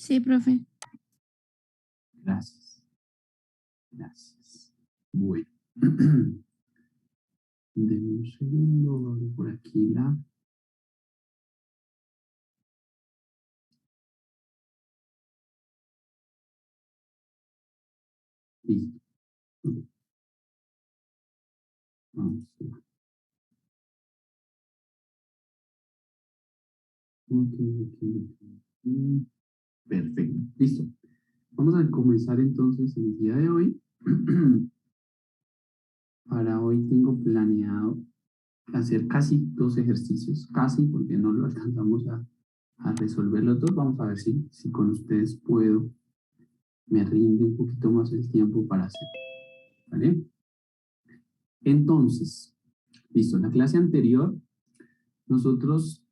Sí, profe. Gracias. Gracias. Bueno. Denme un segundo, abro por aquí la... Listo. Vamos. Ok. Perfecto. Listo. Vamos a comenzar entonces el día de hoy. Para hoy tengo planeado hacer casi 2 ejercicios, casi porque no lo alcanzamos a resolver los dos. Vamos a ver si con ustedes puedo, me rinde un poquito más el tiempo para hacer. ¿Vale? Entonces, listo, en la clase anterior nosotros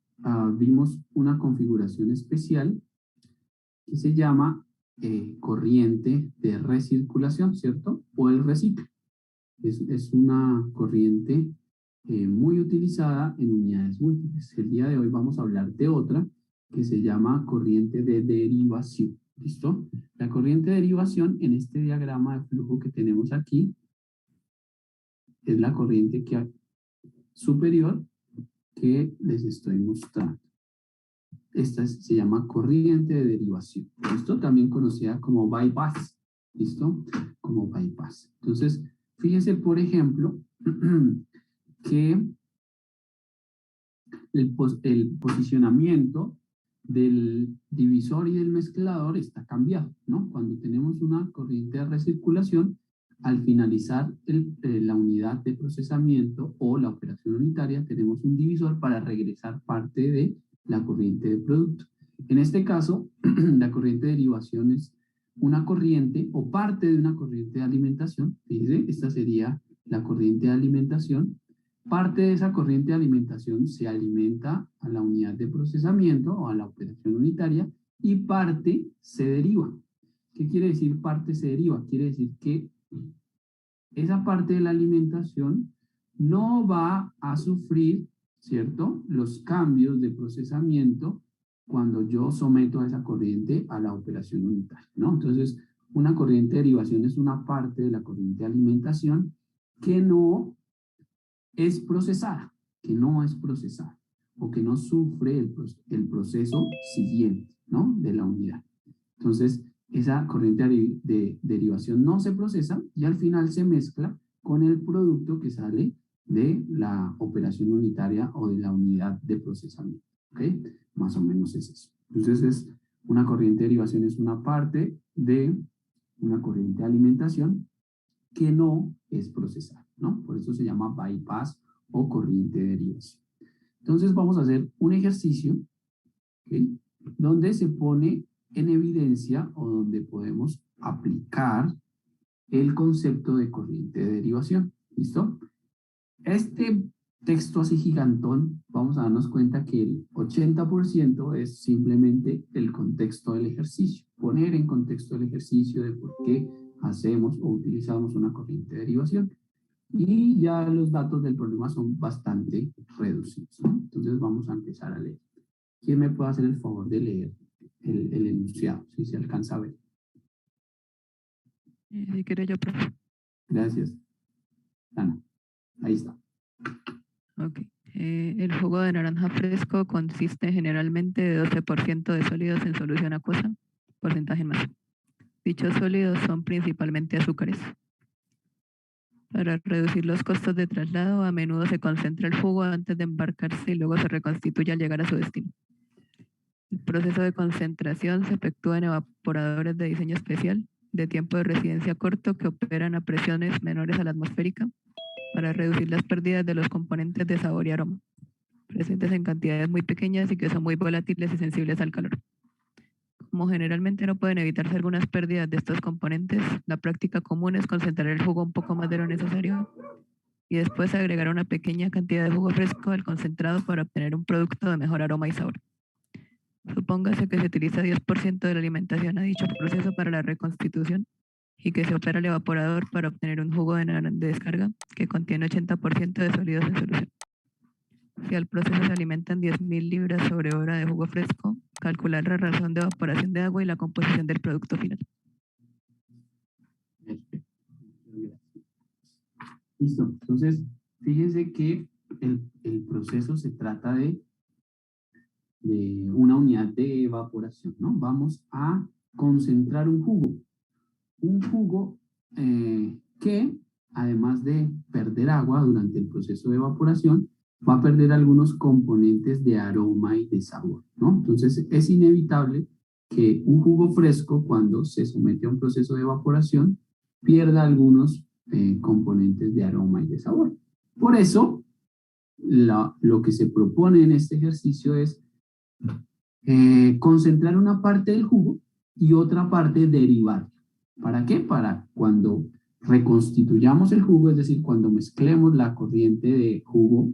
vimos una configuración especial que se llama corriente de recirculación, ¿cierto? O el reciclo. Es una corriente muy utilizada en unidades múltiples. El día de hoy vamos a hablar de otra que se llama corriente de derivación. ¿Listo? La corriente de derivación en este diagrama de flujo que tenemos aquí es la corriente superior que les estoy mostrando. Esta se llama corriente de derivación. ¿Listo? También conocida como bypass. ¿Listo? Como bypass. Entonces, fíjense, por ejemplo, que el posicionamiento del divisor y del mezclador está cambiado, ¿no? Cuando tenemos una corriente de recirculación, al finalizar la unidad de procesamiento o la operación unitaria, tenemos un divisor para regresar parte de la corriente de producto. En este caso, la corriente de derivación es una corriente o parte de una corriente de alimentación. Fíjense, esta sería la corriente de alimentación. Parte de esa corriente de alimentación se alimenta a la unidad de procesamiento o a la operación unitaria y parte se deriva. ¿Qué quiere decir parte se deriva? Quiere decir que esa parte de la alimentación no va a sufrir, ¿cierto?, los cambios de procesamiento cuando yo someto a esa corriente a la operación unitaria, ¿no? Entonces, una corriente de derivación es una parte de la corriente de alimentación que no es procesada, o que no sufre el proceso siguiente, ¿no?, de la unidad. Entonces, esa corriente de derivación no se procesa y al final se mezcla con el producto que sale de la operación unitaria o de la unidad de procesamiento, ¿ok? Más o menos es eso. Entonces, una corriente de derivación es una parte de una corriente de alimentación que no es procesada, ¿no? Por eso se llama bypass o corriente de derivación. Entonces vamos a hacer un ejercicio, ¿okay?, donde se pone en evidencia o donde podemos aplicar el concepto de corriente de derivación. ¿Listo? Este texto así gigantón, vamos a darnos cuenta que el 80% es simplemente el contexto del ejercicio. Poner en contexto el ejercicio de por qué hacemos o utilizamos una corriente de derivación. Y ya los datos del problema son bastante reducidos, ¿no? Entonces vamos a empezar a leer. ¿Quién me puede hacer el favor de leer el enunciado, si se alcanza a ver? Si quiere yo, profe. Gracias. Ana, ahí está. Ok. El jugo de naranja fresco consiste generalmente de 12% de sólidos en solución acuosa, porcentaje en masa. Dichos sólidos son principalmente azúcares. Para reducir los costos de traslado, a menudo se concentra el jugo antes de embarcarse y luego se reconstituye al llegar a su destino. El proceso de concentración se efectúa en evaporadores de diseño especial, de tiempo de residencia corto, que operan a presiones menores a la atmosférica para reducir las pérdidas de los componentes de sabor y aroma, presentes en cantidades muy pequeñas y que son muy volátiles y sensibles al calor. Como generalmente no pueden evitarse algunas pérdidas de estos componentes, la práctica común es concentrar el jugo un poco más de lo necesario y después agregar una pequeña cantidad de jugo fresco al concentrado para obtener un producto de mejor aroma y sabor. Supóngase que se utiliza 10% de la alimentación a dicho proceso para la reconstitución y que se opera el evaporador para obtener un jugo de descarga que contiene 80% de sólidos en solución. Si al proceso se alimentan 10.000 libras sobre hora de jugo fresco, calcular la razón de evaporación de agua y la composición del producto final. Perfecto. Listo. Entonces, fíjense que el proceso se trata de una unidad de evaporación, ¿no? Vamos a concentrar un jugo. Un jugo que, además de perder agua durante el proceso de evaporación, va a perder algunos componentes de aroma y de sabor, ¿no? Entonces, es inevitable que un jugo fresco, cuando se somete a un proceso de evaporación, pierda algunos componentes de aroma y de sabor. Por eso, lo que se propone en este ejercicio es concentrar una parte del jugo y otra parte derivar. ¿Para qué? Para cuando reconstituyamos el jugo, es decir, cuando mezclemos la corriente de jugo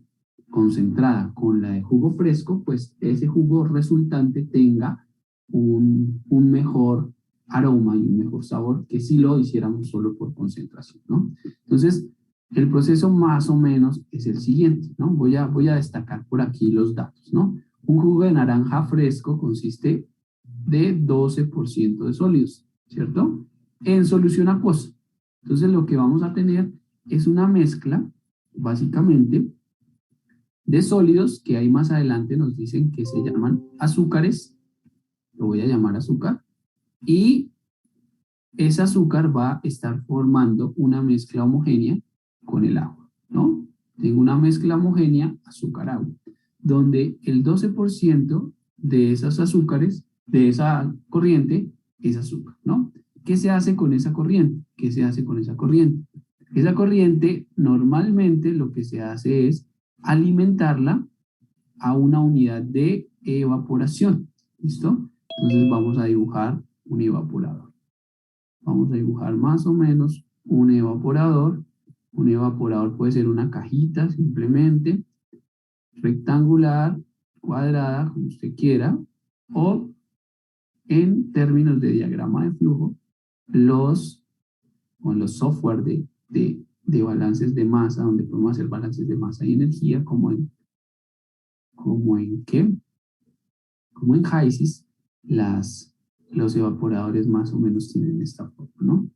concentrada con la de jugo fresco, pues ese jugo resultante tenga un mejor aroma y un mejor sabor que si lo hiciéramos solo por concentración, ¿no? Entonces, el proceso más o menos es el siguiente, ¿no? Voy a destacar por aquí los datos, ¿no? Un jugo de naranja fresco consiste de 12% de sólidos, ¿cierto? En solución acuosa. Entonces, lo que vamos a tener es una mezcla, básicamente, de sólidos que ahí más adelante nos dicen que se llaman azúcares. Lo voy a llamar azúcar. Y ese azúcar va a estar formando una mezcla homogénea con el agua, ¿no? Tengo una mezcla homogénea azúcar-agua, donde el 12% de esos azúcares, de esa corriente, es azúcar, ¿no? ¿Qué se hace con esa corriente? ¿Qué se hace con esa corriente? Esa corriente, normalmente lo que se hace es alimentarla a una unidad de evaporación, ¿listo? Entonces vamos a dibujar un evaporador. Vamos a dibujar más o menos un evaporador. Un evaporador puede ser una cajita simplemente, rectangular, cuadrada, como usted quiera, o en términos de diagrama de flujo, los software de balances de masa, donde podemos hacer balances de masa y energía, como en HYSYS, los evaporadores más o menos tienen esta forma, ¿no?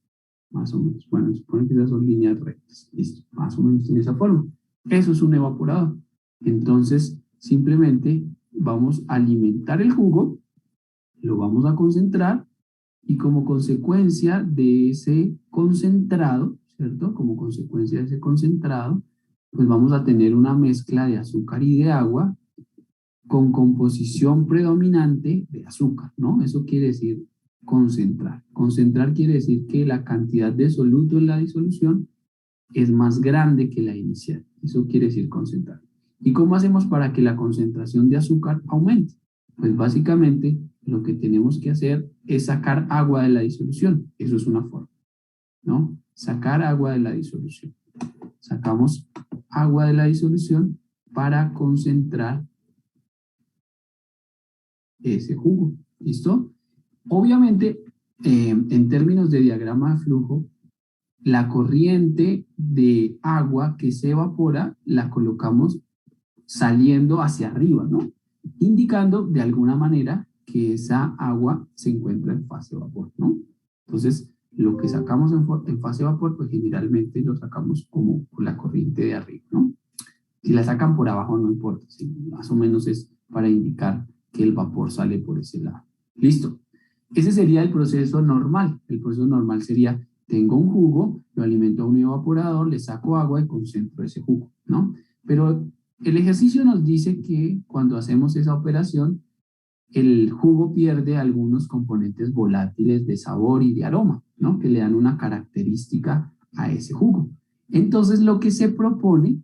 Más o menos. Bueno, supone que esas son líneas rectas. Listo, más o menos tiene esa forma. Eso es un evaporador. Entonces, simplemente vamos a alimentar el jugo, lo vamos a concentrar y como consecuencia de ese concentrado, ¿cierto? Como consecuencia de ese concentrado, pues vamos a tener una mezcla de azúcar y de agua con composición predominante de azúcar, ¿no? Eso quiere decir concentrar. Concentrar quiere decir que la cantidad de soluto en la disolución es más grande que la inicial. Eso quiere decir concentrar. ¿Y cómo hacemos para que la concentración de azúcar aumente? Pues básicamente lo que tenemos que hacer es sacar agua de la disolución. Eso es una forma, ¿no? Sacar agua de la disolución. Sacamos agua de la disolución para concentrar ese jugo. ¿Listo? Obviamente, en términos de diagrama de flujo, la corriente de agua que se evapora la colocamos saliendo hacia arriba, ¿no? Indicando de alguna manera que esa agua se encuentra en fase vapor, ¿no? Entonces, lo que sacamos en fase vapor, pues generalmente lo sacamos como por la corriente de arriba, ¿no? Si la sacan por abajo no importa, ¿sí? Más o menos es para indicar que el vapor sale por ese lado. Listo. Ese sería el proceso normal. El proceso normal sería, tengo un jugo, lo alimento a un evaporador, le saco agua y concentro ese jugo, ¿no? Pero el ejercicio nos dice que cuando hacemos esa operación, el jugo pierde algunos componentes volátiles de sabor y de aroma, ¿no? Que le dan una característica a ese jugo. Entonces, lo que se propone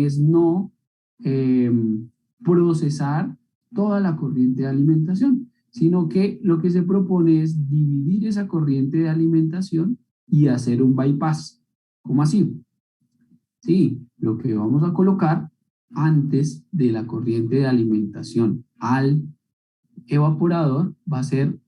es no procesar toda la corriente de alimentación, sino que lo que se propone es dividir esa corriente de alimentación y hacer un bypass. ¿Cómo así? Sí, lo que vamos a colocar antes de la corriente de alimentación al evaporador va a ser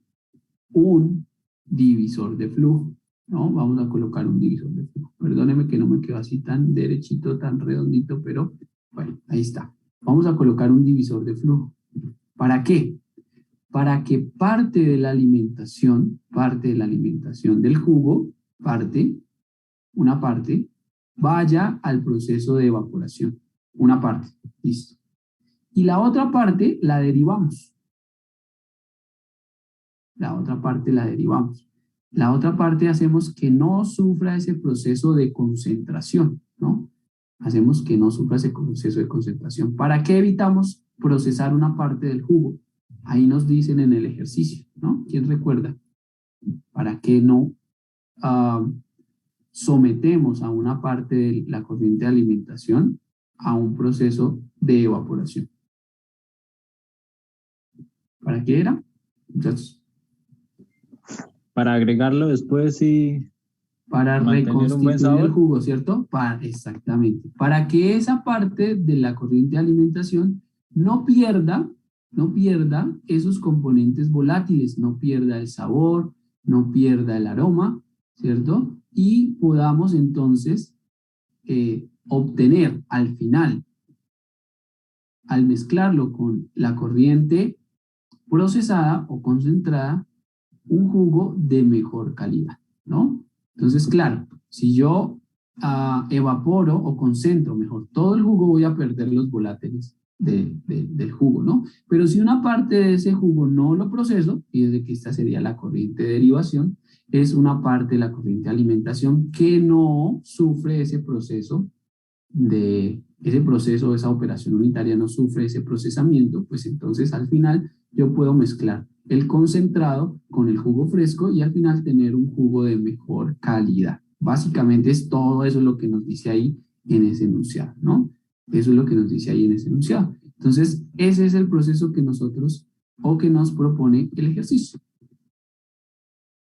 un divisor de flujo, ¿no? Vamos a colocar un divisor de flujo. Perdóneme que no me quedó así tan derechito, tan redondito, pero bueno, ahí está. Vamos a colocar un divisor de flujo. ¿Para qué? para que parte de la alimentación del jugo, una parte, vaya al proceso de evaporación. Una parte, listo. Y la otra parte la derivamos. La otra parte hacemos que no sufra ese proceso de concentración, ¿no? Hacemos que no sufra ese proceso de concentración. ¿Para qué evitamos procesar una parte del jugo? Ahí nos dicen en el ejercicio, ¿no? ¿Quién recuerda? ¿Para qué no sometemos a una parte de la corriente de alimentación a un proceso de evaporación? ¿Para qué era? Entonces, para agregarlo después y para mantener un buen reconstituir sabor. el jugo, ¿cierto? Exactamente. Para que esa parte de la corriente de alimentación no pierda esos componentes volátiles, no pierda el sabor, no pierda el aroma, ¿cierto? Y podamos entonces obtener al final, al mezclarlo con la corriente procesada o concentrada, un jugo de mejor calidad, ¿no? Entonces, claro, si yo evaporo o concentro mejor todo el jugo, voy a perder los volátiles del jugo, ¿no? Pero si una parte de ese jugo no lo proceso, fíjense que esta sería la corriente de derivación, es una parte de la corriente de alimentación que no sufre esa operación unitaria no sufre ese procesamiento, pues entonces al final yo puedo mezclar el concentrado con el jugo fresco y al final tener un jugo de mejor calidad. Básicamente es todo eso lo que nos dice ahí en ese enunciado, ¿no? Eso es lo que nos dice ahí en ese enunciado. Entonces, ese es el proceso que nosotros o que nos propone el ejercicio.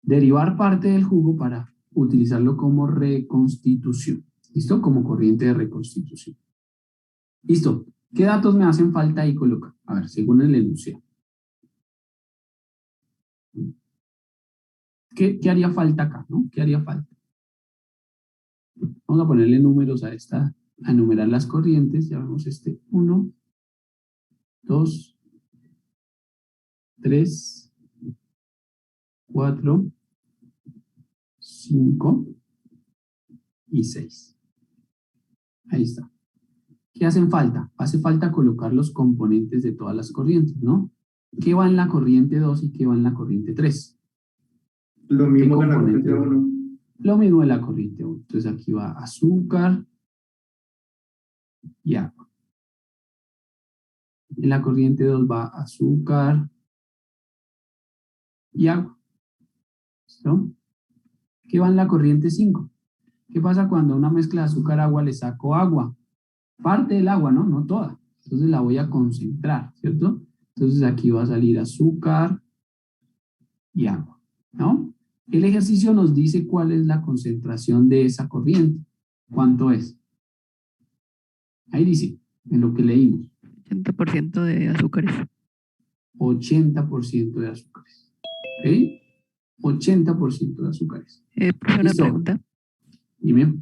Derivar parte del jugo para utilizarlo como reconstitución. ¿Listo? Como corriente de reconstitución. Listo. ¿Qué datos me hacen falta ahí colocar? A ver, según el enunciado. ¿Qué haría falta acá, no? ¿Qué haría falta? Vamos a ponerle números a enumerar las corrientes. Ya vemos 1, 2, 3, 4, 5 y 6. Ahí está. ¿Qué hacen falta? Hace falta colocar los componentes de todas las corrientes, ¿no? ¿Qué va en la corriente 2 y qué va en la corriente 3? Lo mismo que en la corriente 1. Lo mismo en la corriente 1. Entonces aquí va azúcar y agua. En la corriente 2 va azúcar y agua. ¿Listo? ¿Qué va en la corriente 5? ¿Qué pasa cuando a una mezcla de azúcar-agua le saco agua? Parte del agua, ¿no? No toda. Entonces la voy a concentrar, ¿cierto? Entonces aquí va a salir azúcar y agua, ¿no? El ejercicio nos dice cuál es la concentración de esa corriente. ¿Cuánto es? Ahí dice, en lo que leímos. 80% de azúcares. 80% de azúcares. ¿Ok? 80% de azúcares. Profesor, una pregunta. Dime.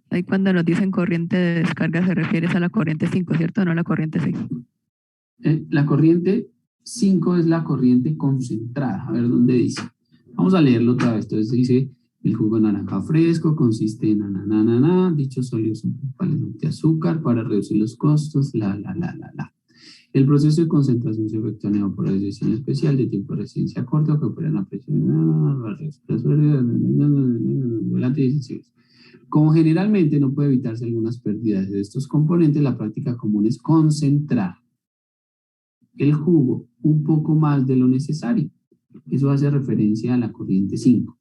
Ahí cuando nos dicen corriente de descarga se refiere a la corriente 5, ¿cierto? No a la corriente 6. La corriente 5 es la corriente concentrada. A ver, ¿dónde dice? Vamos a leerlo otra vez. Entonces dice, el jugo de naranja fresco consiste en dichos sólidos son principalmente azúcar para reducir los costos, El proceso de concentración se efectúa en evaporación especial de tiempo de resistencia corta que opera en la presión volátiles. Como generalmente no puede evitarse algunas pérdidas de estos componentes, la práctica común es concentrar el jugo un poco más de lo necesario. Eso hace referencia a la corriente 5.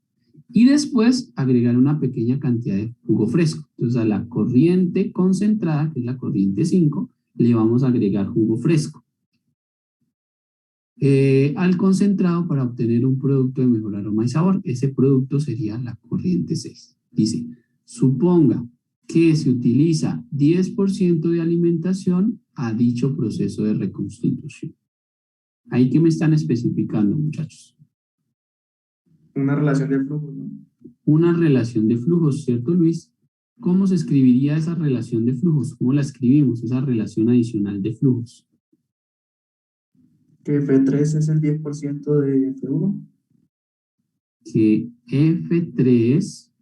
Y después agregar una pequeña cantidad de jugo fresco. Entonces a la corriente concentrada, que es la corriente 5, le vamos a agregar jugo fresco. Al concentrado para obtener un producto de mejor aroma y sabor. Ese producto sería la corriente 6. Dice, suponga que se utiliza 10% de alimentación a dicho proceso de reconstitución. ¿Ahí qué me están especificando, muchachos? Una relación de flujos, ¿no? Una relación de flujos, ¿cierto, Luis? ¿Cómo se escribiría esa relación de flujos? ¿Cómo la escribimos, esa relación adicional de flujos? Que F3 es el 10% de F1. Que F3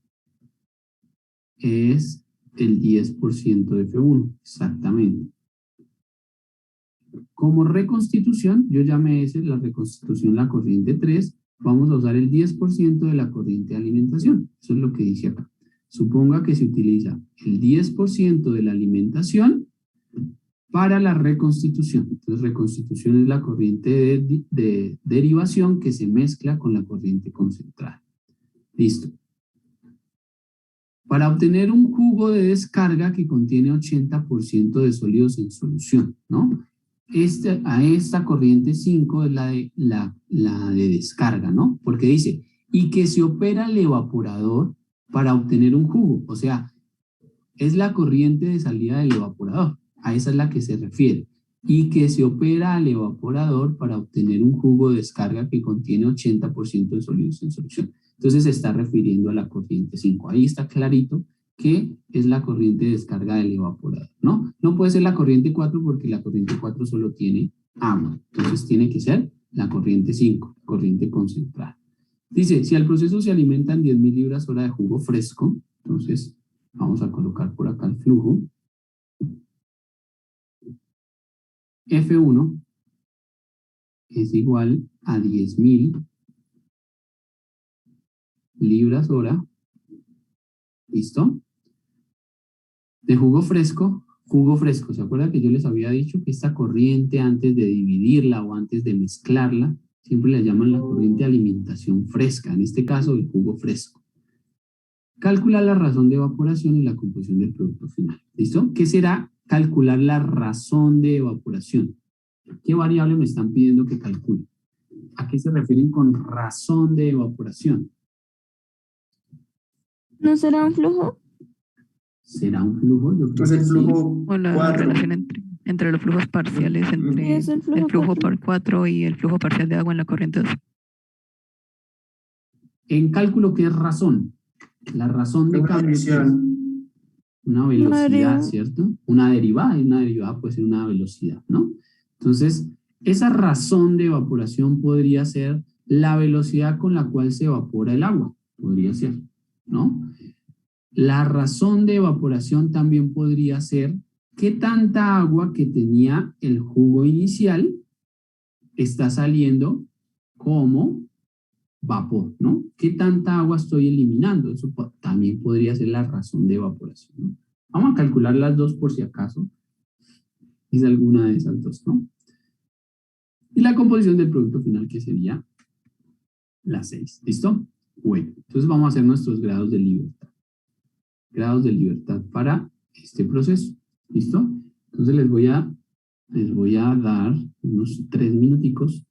es el 10% de F1, exactamente. Como reconstitución, yo llamé ese la reconstitución la corriente 3, vamos a usar el 10% de la corriente de alimentación. Eso es lo que dice acá. Suponga que se utiliza el 10% de la alimentación para la reconstitución. Entonces, reconstitución es la corriente de derivación que se mezcla con la corriente concentrada. Listo. Para obtener un jugo de descarga que contiene 80% de sólidos en solución, ¿no? A esta corriente 5 es la de descarga, ¿no? Porque dice, y que se opera el evaporador para obtener un jugo. O sea, es la corriente de salida del evaporador. A esa es la que se refiere. Y que se opera al evaporador para obtener un jugo de descarga que contiene 80% de sólidos en solución. Entonces se está refiriendo a la corriente 5. Ahí está clarito que es la corriente de descarga del evaporador, ¿no? No puede ser la corriente 4 porque la corriente 4 solo tiene agua. Entonces tiene que ser la corriente 5, corriente concentrada. Dice, si al proceso se alimentan 10.000 libras hora de jugo fresco, entonces vamos a colocar por acá el flujo. F1 es igual a 10.000 libras hora. ¿Listo? De jugo fresco. ¿Se acuerdan que yo les había dicho que esta corriente antes de dividirla o antes de mezclarla, siempre la llaman la corriente de alimentación fresca, en este caso el jugo fresco? Calcular la razón de evaporación y la composición del producto final. ¿Listo? ¿Qué será calcular la razón de evaporación? ¿Qué variable me están pidiendo que calcule? ¿A qué se refieren con razón de evaporación? ¿No será un flujo? ¿Será un flujo? Yo creo Es que el sí. flujo O la 4. relación entre los flujos parciales, ¿Qué entre es el flujo el flujo 4? por 4 y el flujo parcial de agua en la corriente 2. En cálculo, ¿qué es razón? La razón de Una cambio es división. una velocidad, Mario. ¿cierto? Una derivada, y una derivada puede ser una velocidad, ¿no? Entonces, esa razón de evaporación podría ser la velocidad con la cual se evapora el agua, podría ser, ¿no? La razón de evaporación también podría ser qué tanta agua que tenía el jugo inicial está saliendo como vapor, ¿no? ¿Qué tanta agua estoy eliminando? Eso también podría ser la razón de evaporación, ¿no? Vamos a calcular las dos por si acaso es alguna de esas dos, ¿no? Y la composición del producto final que sería la 6, ¿listo? Bueno, entonces vamos a hacer nuestros grados de libertad. Grados de libertad para este proceso, ¿listo? Entonces les voy a dar unos 3 minuticos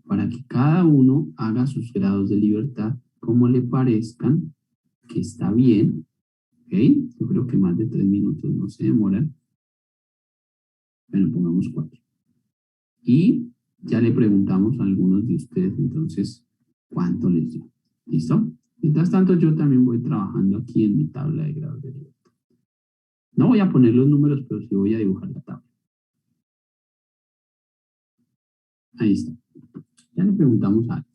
para que cada uno haga sus grados de libertad como le parezcan que está bien, ¿ok? Yo creo que más de 3 minutos no se demoran. Bueno, pongamos 4. Y ya le preguntamos a algunos de ustedes entonces cuánto les dio. ¿Listo? Mientras tanto, yo también voy trabajando aquí en mi tabla de grados de libertad. No voy a poner los números, pero sí voy a dibujar la tabla. Ahí está. Ya le preguntamos a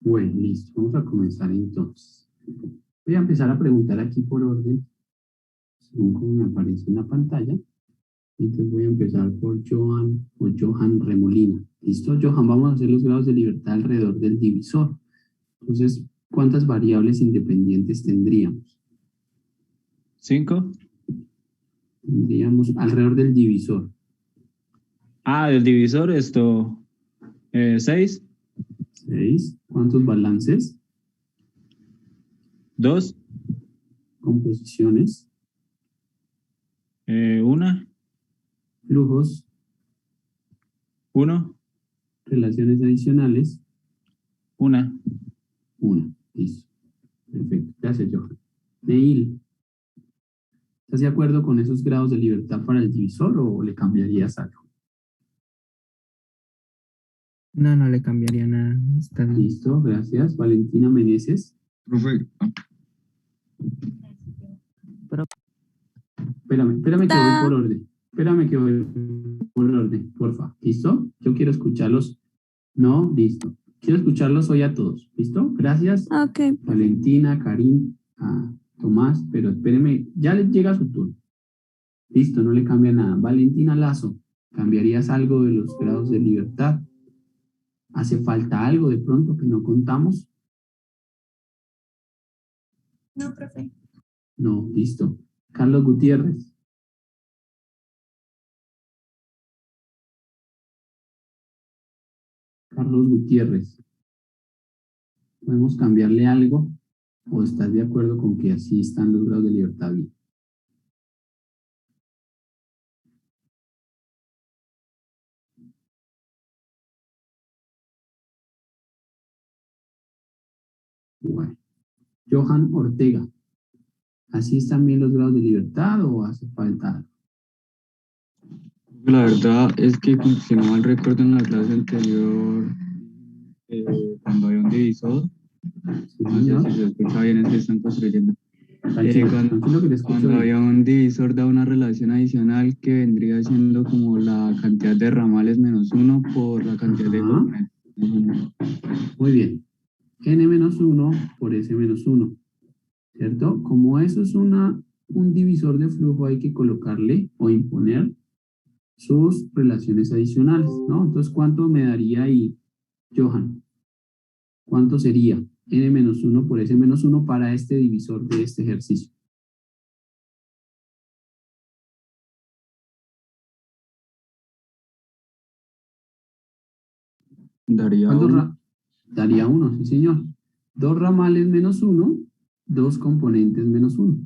Bueno, listo. Vamos a comenzar entonces. Voy a empezar a preguntar aquí por orden, según como me aparece en la pantalla. Entonces voy a empezar por Johan o Johan Remolina. ¿Listo? Johan, vamos a hacer los grados de libertad alrededor del divisor. Entonces, ¿cuántas variables independientes tendríamos? 5. Tendríamos alrededor del divisor. Del divisor 6. 6. ¿Cuántos balances? 2. Composiciones. 1. Flujos. 1. Relaciones adicionales. 1. 1. Listo. Perfecto. Gracias, Johan. Neil, ¿estás de acuerdo con esos grados de libertad para el divisor o le cambiarías algo? No, no le cambiaría nada. Está bien. Listo, gracias. Valentina Meneses. Profe, Espérame que voy por orden. Espérame que voy por orden, porfa. ¿Listo? Yo quiero escucharlos. No, listo. Quiero escucharlos hoy a todos. ¿Listo? Gracias. Ok. Valentina, Karim, Tomás, pero espéreme, ya les llega su turno. Listo, no le cambia nada. Valentina Lazo, ¿cambiarías algo de los grados de libertad? ¿Hace falta algo de pronto que no contamos? No, profe. No, listo. Carlos Gutiérrez. Carlos Gutiérrez. ¿Podemos cambiarle algo? ¿O estás de acuerdo con que así están los grados de libertad bien? Bueno. Johan Ortega. ¿Así están bien los grados de libertad o hace falta algo? la verdad es que, si no mal recuerdo en la clase anterior, cuando había un divisor, Sí, no sé señor. si se escucha bien, es que están construyendo. Tranquilo, cuando- tranquilo que te escucho Cuando bien. había un divisor da una relación adicional que vendría siendo como la cantidad de ramales menos 1 por la cantidad de Ajá. componentes. Muy bien. N-1 por S-1. ¿Cierto? Como eso es un divisor de flujo, hay que colocarle o imponer sus relaciones adicionales, ¿no? Entonces, ¿cuánto me daría ahí, Johan? ¿Cuánto sería N-1 por S-1 para este divisor de este ejercicio? Daría ¿Cuántos 1. Daría 1, sí señor. 2 ramales menos 1, 2 componentes menos 1.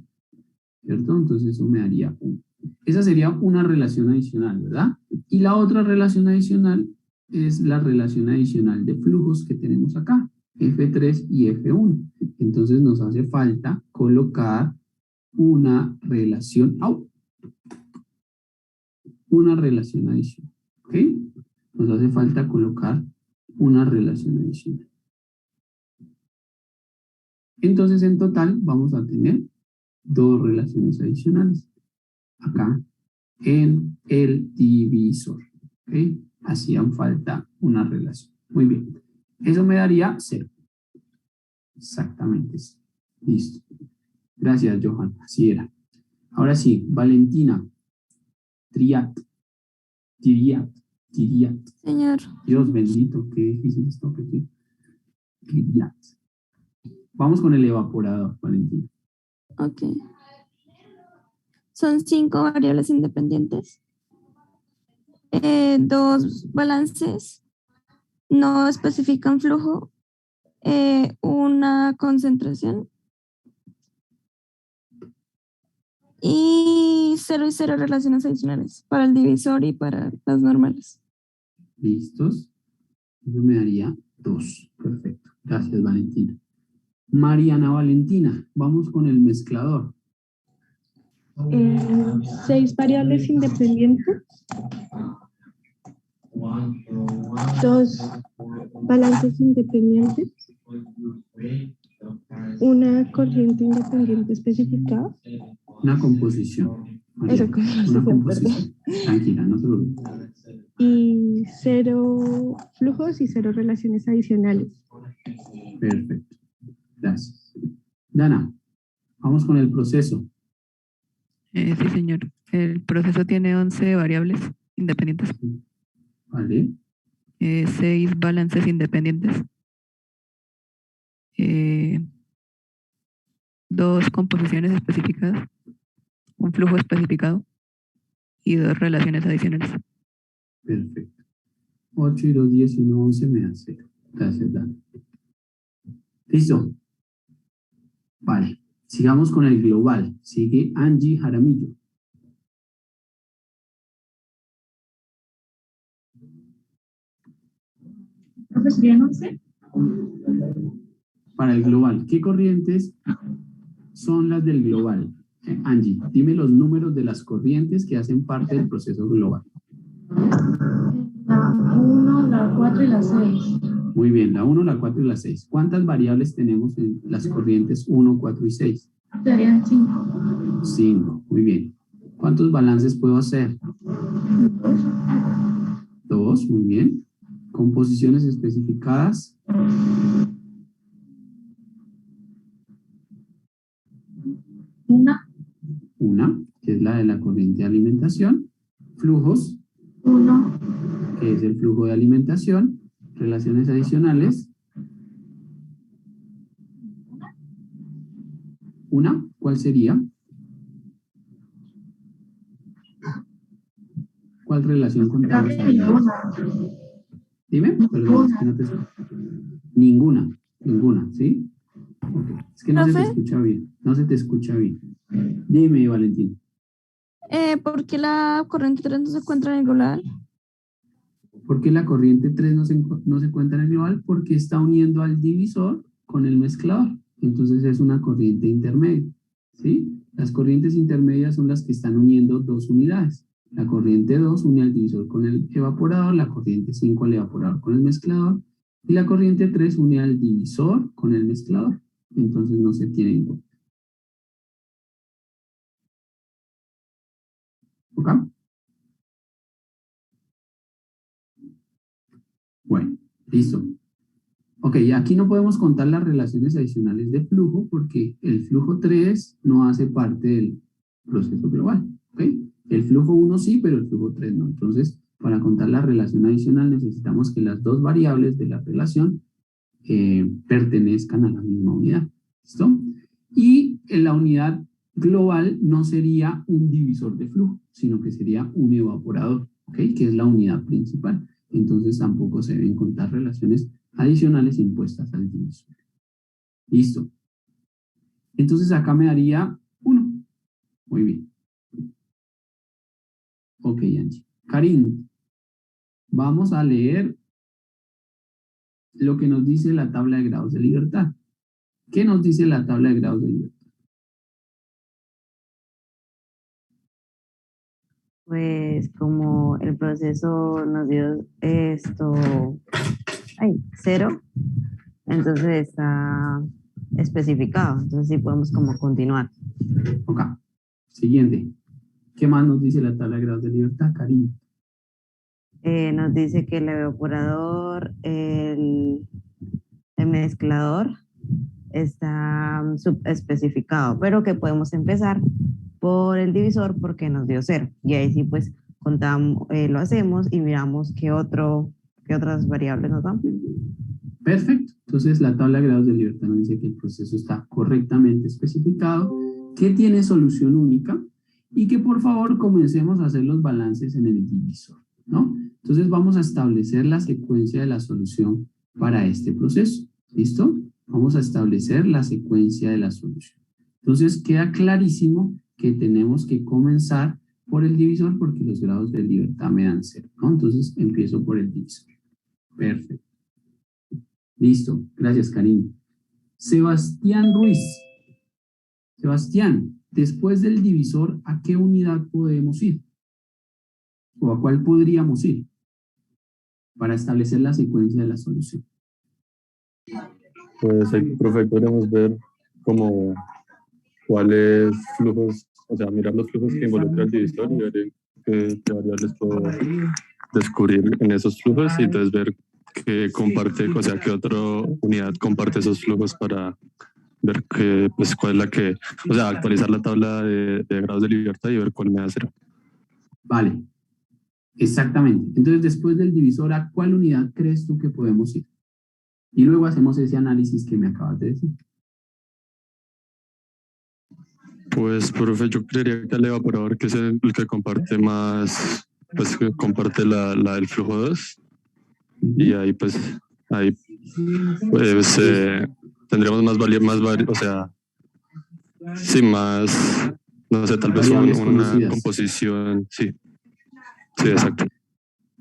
¿Cierto? Entonces eso me daría 1. Esa sería una relación adicional, ¿verdad? Y la otra relación adicional es la relación adicional de flujos que tenemos acá, F3 y F1. Entonces nos hace falta colocar una relación, una relación adicional, ¿ok? Nos hace falta colocar una relación adicional. Entonces, en total, vamos a tener 2 relaciones adicionales acá en el divisor. ¿Ok? Hacían falta una relación. Muy bien. Eso me daría 0. Exactamente. Listo. Gracias, Johan. Así era. Ahora sí, Valentina. Tiriat. Señor. Dios bendito, qué difícil esto que tiene. Tiriat. Vamos con el evaporador, Valentina. Ok. Son 5 variables independientes. 2 balances. No especifican flujo. Una concentración. Y 0 y 0 relaciones adicionales para el divisor y para las normales. ¿Listos? Eso me daría 2. Perfecto. Gracias, Valentina. Mariana Valentina, vamos con el mezclador. 6 variables independientes, 2 balances independientes, una corriente independiente especificada. Una composición. Mariana, Esa composición, una composición. Tranquila, no se lo olvide. Y 0 flujos y 0 relaciones adicionales. Perfecto. Gracias. Dana, vamos con el proceso. Sí, señor. El proceso tiene 11 variables independientes, ¿Vale? 6 balances independientes, 2 composiciones especificadas, un flujo especificado y 2 relaciones adicionales. Perfecto. 8 y 2, 10 y 1, 11 me da 0. Gracias, Dana. ¿Listo? Vale. Sigamos con el global. Sigue Angie Jaramillo. ¿Serían 11? Para el global, ¿qué corrientes son las del global? Angie, dime los números de las corrientes que hacen parte del proceso global. La 1, la 4 y la 6. Muy bien, la 1, la 4 y la 6. ¿Cuántas variables tenemos en las corrientes 1, 4 y 6? Serían 5. 5, muy bien. ¿Cuántos balances puedo hacer? 2, muy bien. ¿Composiciones especificadas? Una, que es la de la corriente de alimentación. Flujos, 1. que es el flujo de alimentación. Relaciones adicionales. Una, ¿cuál sería? ¿Cuál relación contamos? Dime, perdón, es que no te escucho. Ninguna, ¿sí? Okay. Es que no se te ¿Profe? escucha bien, no se te escucha bien. Dime, Valentín. ¿Por qué la corriente 3 no se encuentra en el global? ¿Por qué la corriente 3 no se cuenta en el global? Porque está uniendo al divisor con el mezclador. Entonces es una corriente intermedia, ¿sí? Las corrientes intermedias son las que están uniendo dos unidades. La corriente 2 une al divisor con el evaporador, la corriente 5 al evaporador con el mezclador, y la corriente 3 une al divisor con el mezclador. Entonces no se tiene en cuenta. ¿Ok? Bueno, listo. Ok, aquí no podemos contar las relaciones adicionales de flujo porque el flujo 3 no hace parte del proceso global. ¿Ok? El flujo 1 sí, pero el flujo 3 no. Entonces, para contar la relación adicional necesitamos que las dos variables de la relación pertenezcan a la misma unidad. ¿Listo? Y en la unidad global no sería un divisor de flujo, sino que sería un evaporador, ¿ok? Que es la unidad principal. Entonces tampoco se deben contar relaciones adicionales impuestas al divisor. Listo. Entonces acá me daría 1. Muy bien. Ok, Angie. Karim, vamos a leer lo que nos dice la tabla de grados de libertad. ¿Qué nos dice la tabla de grados de libertad? Pues como el proceso nos dio 0, entonces está especificado, entonces sí podemos como continuar. Ok. Siguiente. ¿Qué más nos dice la tabla de grados de libertad, Karim? Nos dice que el evaporador, el mezclador está subespecificado, pero que podemos empezar por el divisor porque nos dio 0. Y ahí sí pues contamos, lo hacemos y miramos qué otras variables nos dan. Perfecto. Entonces la tabla de grados de libertad nos dice que el proceso está correctamente especificado, que tiene solución única y que por favor comencemos a hacer los balances en el divisor, ¿no? Entonces vamos a establecer la secuencia de la solución para este proceso. ¿Listo? Vamos a establecer la secuencia de la solución. Entonces queda clarísimo que tenemos que comenzar por el divisor porque los grados de libertad me dan 0, ¿no? Entonces empiezo por el divisor. Perfecto. Listo. Gracias, Karim. Sebastián Ruiz. Sebastián, después del divisor, ¿a qué unidad podemos ir? ¿O a cuál podríamos ir? Para establecer la secuencia de la solución. Pues ahí, profe, podemos ver como cuáles flujos, o sea, mirar los flujos que involucra el divisor y ver qué variables puedo descubrir en esos flujos y entonces ver que comparte, o sea, qué otra unidad comparte esos flujos para ver que, pues, cuál es la que, o sea, actualizar la tabla de grados de libertad y ver cuál me da cero. Vale, exactamente. Entonces, después del divisor, ¿a cuál unidad crees tú que podemos ir? Y luego hacemos ese análisis que me acabas de decir. Pues, profe, yo creería que el evaporador, que es el que comparte más, pues, que comparte el flujo 2. Y ahí, pues, tendríamos o sea, sí, más, no sé, tal vez una composición, sí, exacto.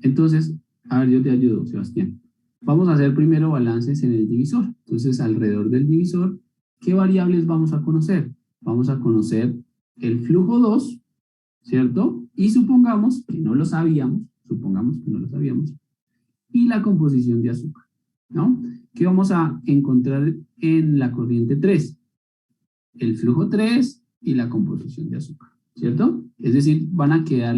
Entonces, a ver, yo te ayudo, Sebastián. Vamos a hacer primero balances en el divisor. Entonces, alrededor del divisor, ¿qué variables vamos a conocer? Vamos a conocer el flujo 2, ¿cierto? Y supongamos que no lo sabíamos, y la composición de azúcar, ¿no? ¿Qué vamos a encontrar en la corriente 3? El flujo 3 y la composición de azúcar, ¿cierto? Es decir, van a quedar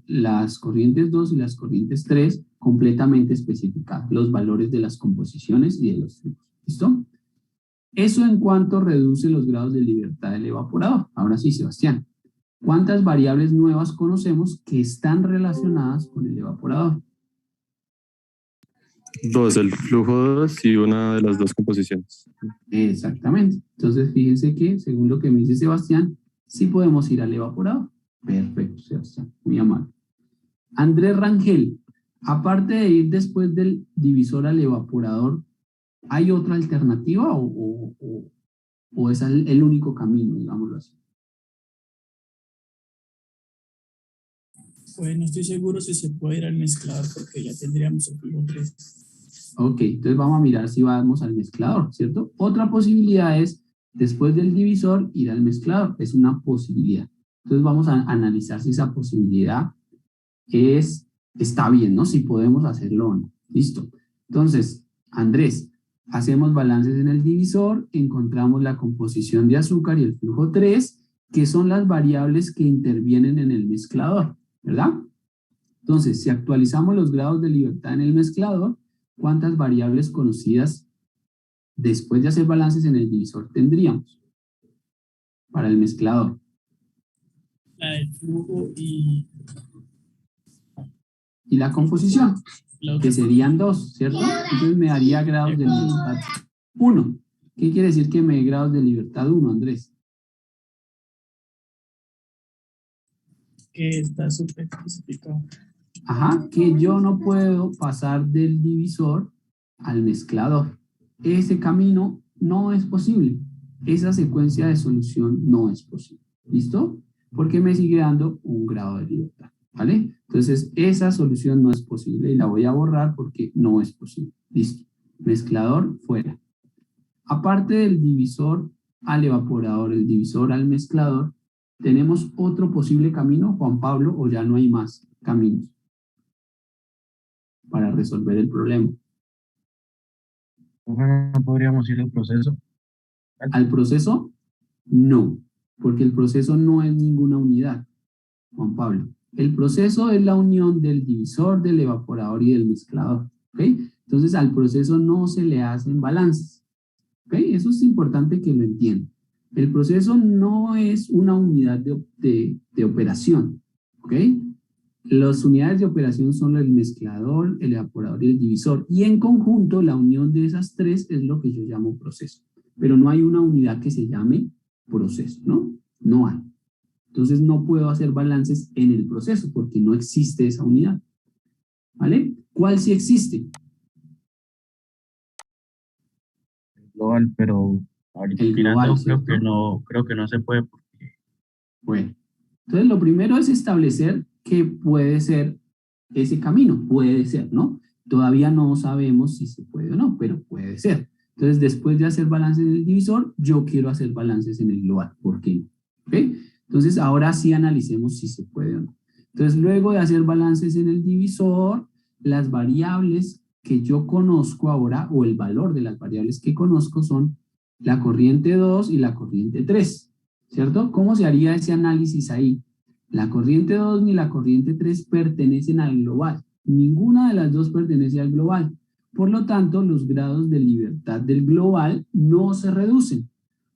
las corrientes 2 y las corrientes 3 completamente especificadas, los valores de las composiciones y de los flujos, ¿listo? Eso en cuanto reduce los grados de libertad del evaporador. Ahora sí, Sebastián, ¿cuántas variables nuevas conocemos que están relacionadas con el evaporador? 2, el flujo 2 y una de las dos composiciones. Exactamente. Entonces, fíjense que, según lo que me dice Sebastián, sí podemos ir al evaporador. Perfecto, Sebastián. Muy amable. Andrés Rangel, aparte de ir después del divisor al evaporador, ¿hay otra alternativa o es el único camino, digámoslo así? Pues no estoy seguro si se puede ir al mezclador porque ya tendríamos el flujo 3. Ok, entonces vamos a mirar si vamos al mezclador, ¿cierto? Otra posibilidad es, después del divisor, ir al mezclador. Es una posibilidad. Entonces vamos a analizar si esa posibilidad está bien, ¿no? Si podemos hacerlo o no. Listo. Entonces, Andrés, hacemos balances en el divisor, encontramos la composición de azúcar y el flujo 3, que son las variables que intervienen en el mezclador, ¿verdad? Entonces, si actualizamos los grados de libertad en el mezclador, ¿cuántas variables conocidas después de hacer balances en el divisor tendríamos para el mezclador? La del flujo y la composición, que serían 2, ¿cierto? Entonces me daría grados de libertad 1. ¿Qué quiere decir que me dé grados de libertad 1, Andrés? Que está súper especificado. Ajá, que yo no puedo pasar del divisor al mezclador. Ese camino no es posible. Esa secuencia de solución no es posible. ¿Listo? Porque me sigue dando un grado de libertad. ¿Vale? Entonces, esa solución no es posible y la voy a borrar porque no es posible. Listo. Mezclador, fuera. Aparte del divisor al evaporador, el divisor al mezclador, ¿tenemos otro posible camino, Juan Pablo, o ya no hay más caminos para resolver el problema? ¿No podríamos ir al proceso? ¿Al proceso? No, porque el proceso no es ninguna unidad, Juan Pablo. El proceso es la unión del divisor, del evaporador y del mezclador, ¿ok? Entonces al proceso no se le hacen balances, ¿ok? Eso es importante que lo entiendan. El proceso no es una unidad de operación, ¿ok? Las unidades de operación son el mezclador, el evaporador y el divisor. Y en conjunto, la unión de esas tres es lo que yo llamo proceso. Pero no hay una unidad que se llame proceso, ¿no? No hay. Entonces no puedo hacer balances en el proceso porque no existe esa unidad. ¿Vale? ¿Cuál sí existe? Global, pero ahorita el global, creo que no se puede. Bueno, entonces lo primero es establecer que puede ser ese camino, puede ser, ¿no? Todavía no sabemos si se puede o no, pero puede ser. Entonces, después de hacer balances en el divisor, yo quiero hacer balances en el global. ¿Por qué no? ¿Ok? Entonces, ahora sí analicemos si se puede o no. Entonces, luego de hacer balances en el divisor, las variables que yo conozco ahora, o el valor de las variables que conozco son la corriente 2 y la corriente 3, ¿cierto? ¿Cómo se haría ese análisis ahí? La corriente 2 ni la corriente 3 pertenecen al global. Ninguna de las dos pertenece al global. Por lo tanto, los grados de libertad del global no se reducen,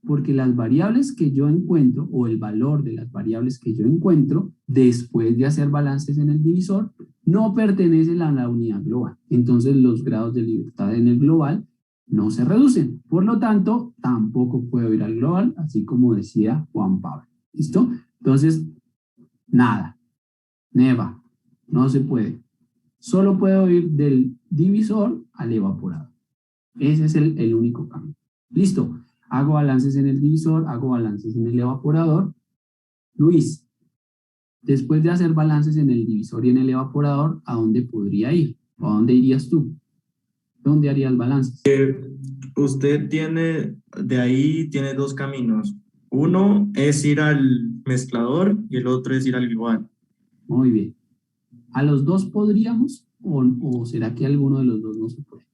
porque las variables que yo encuentro, o el valor de las variables que yo encuentro, después de hacer balances en el divisor, no pertenecen a la unidad global. Entonces, los grados de libertad en el global no se reducen. Por lo tanto, tampoco puedo ir al global, así como decía Juan Pablo. ¿Listo? Entonces, nada. Never. No se puede. Solo puedo ir del divisor al evaporador. Ese es el único cambio. Listo. Hago balances en el divisor, hago balances en el evaporador. Luis, después de hacer balances en el divisor y en el evaporador, ¿a dónde podría ir? ¿O a dónde irías tú? ¿Dónde harías balances? Usted tiene, de ahí tiene dos caminos. Uno es ir al mezclador y el otro es ir al global. Muy bien. ¿A los dos podríamos o será que alguno de los dos no se puede?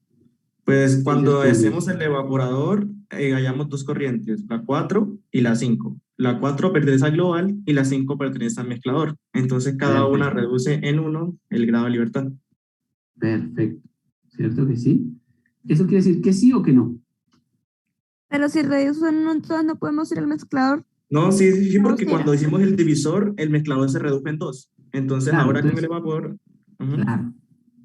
Pues cuando Entonces, hacemos el evaporador, hallamos dos corrientes, la 4 y la 5. La 4 pertenece al global y la 5 pertenece al mezclador. Entonces cada una reduce en 1 el grado de libertad. Perfecto. ¿Cierto que sí? ¿Eso quiere decir que sí o que no? Pero si reducen uno, entonces no podemos ir al mezclador. No, sí, sí, No, porque mira. cuando hicimos el divisor, el mezclador se redujo en 2. Entonces Claro, ahora con entonces- el evaporador... Claro.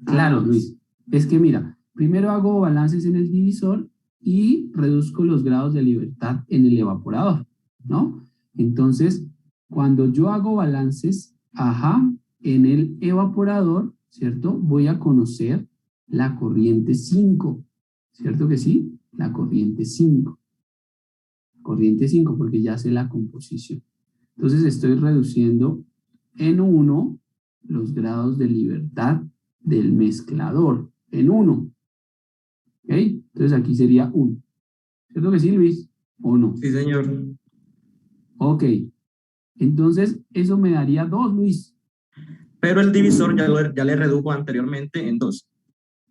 Claro, Luis. Es que mira, primero hago balances en el divisor y reduzco los grados de libertad en el evaporador, ¿no? Entonces, cuando yo hago balances, en el evaporador, ¿cierto? Voy a conocer la corriente 5, ¿cierto que sí? La corriente 5. Corriente 5, porque ya sé la composición. Entonces, estoy reduciendo en 1 los grados de libertad del mezclador, en 1. ¿Ok? Entonces, aquí sería 1. ¿Cierto que sí, Luis? ¿O no? Sí, señor. Ok. Entonces, eso me daría 2, Luis. Pero el divisor ya le redujo anteriormente en 2.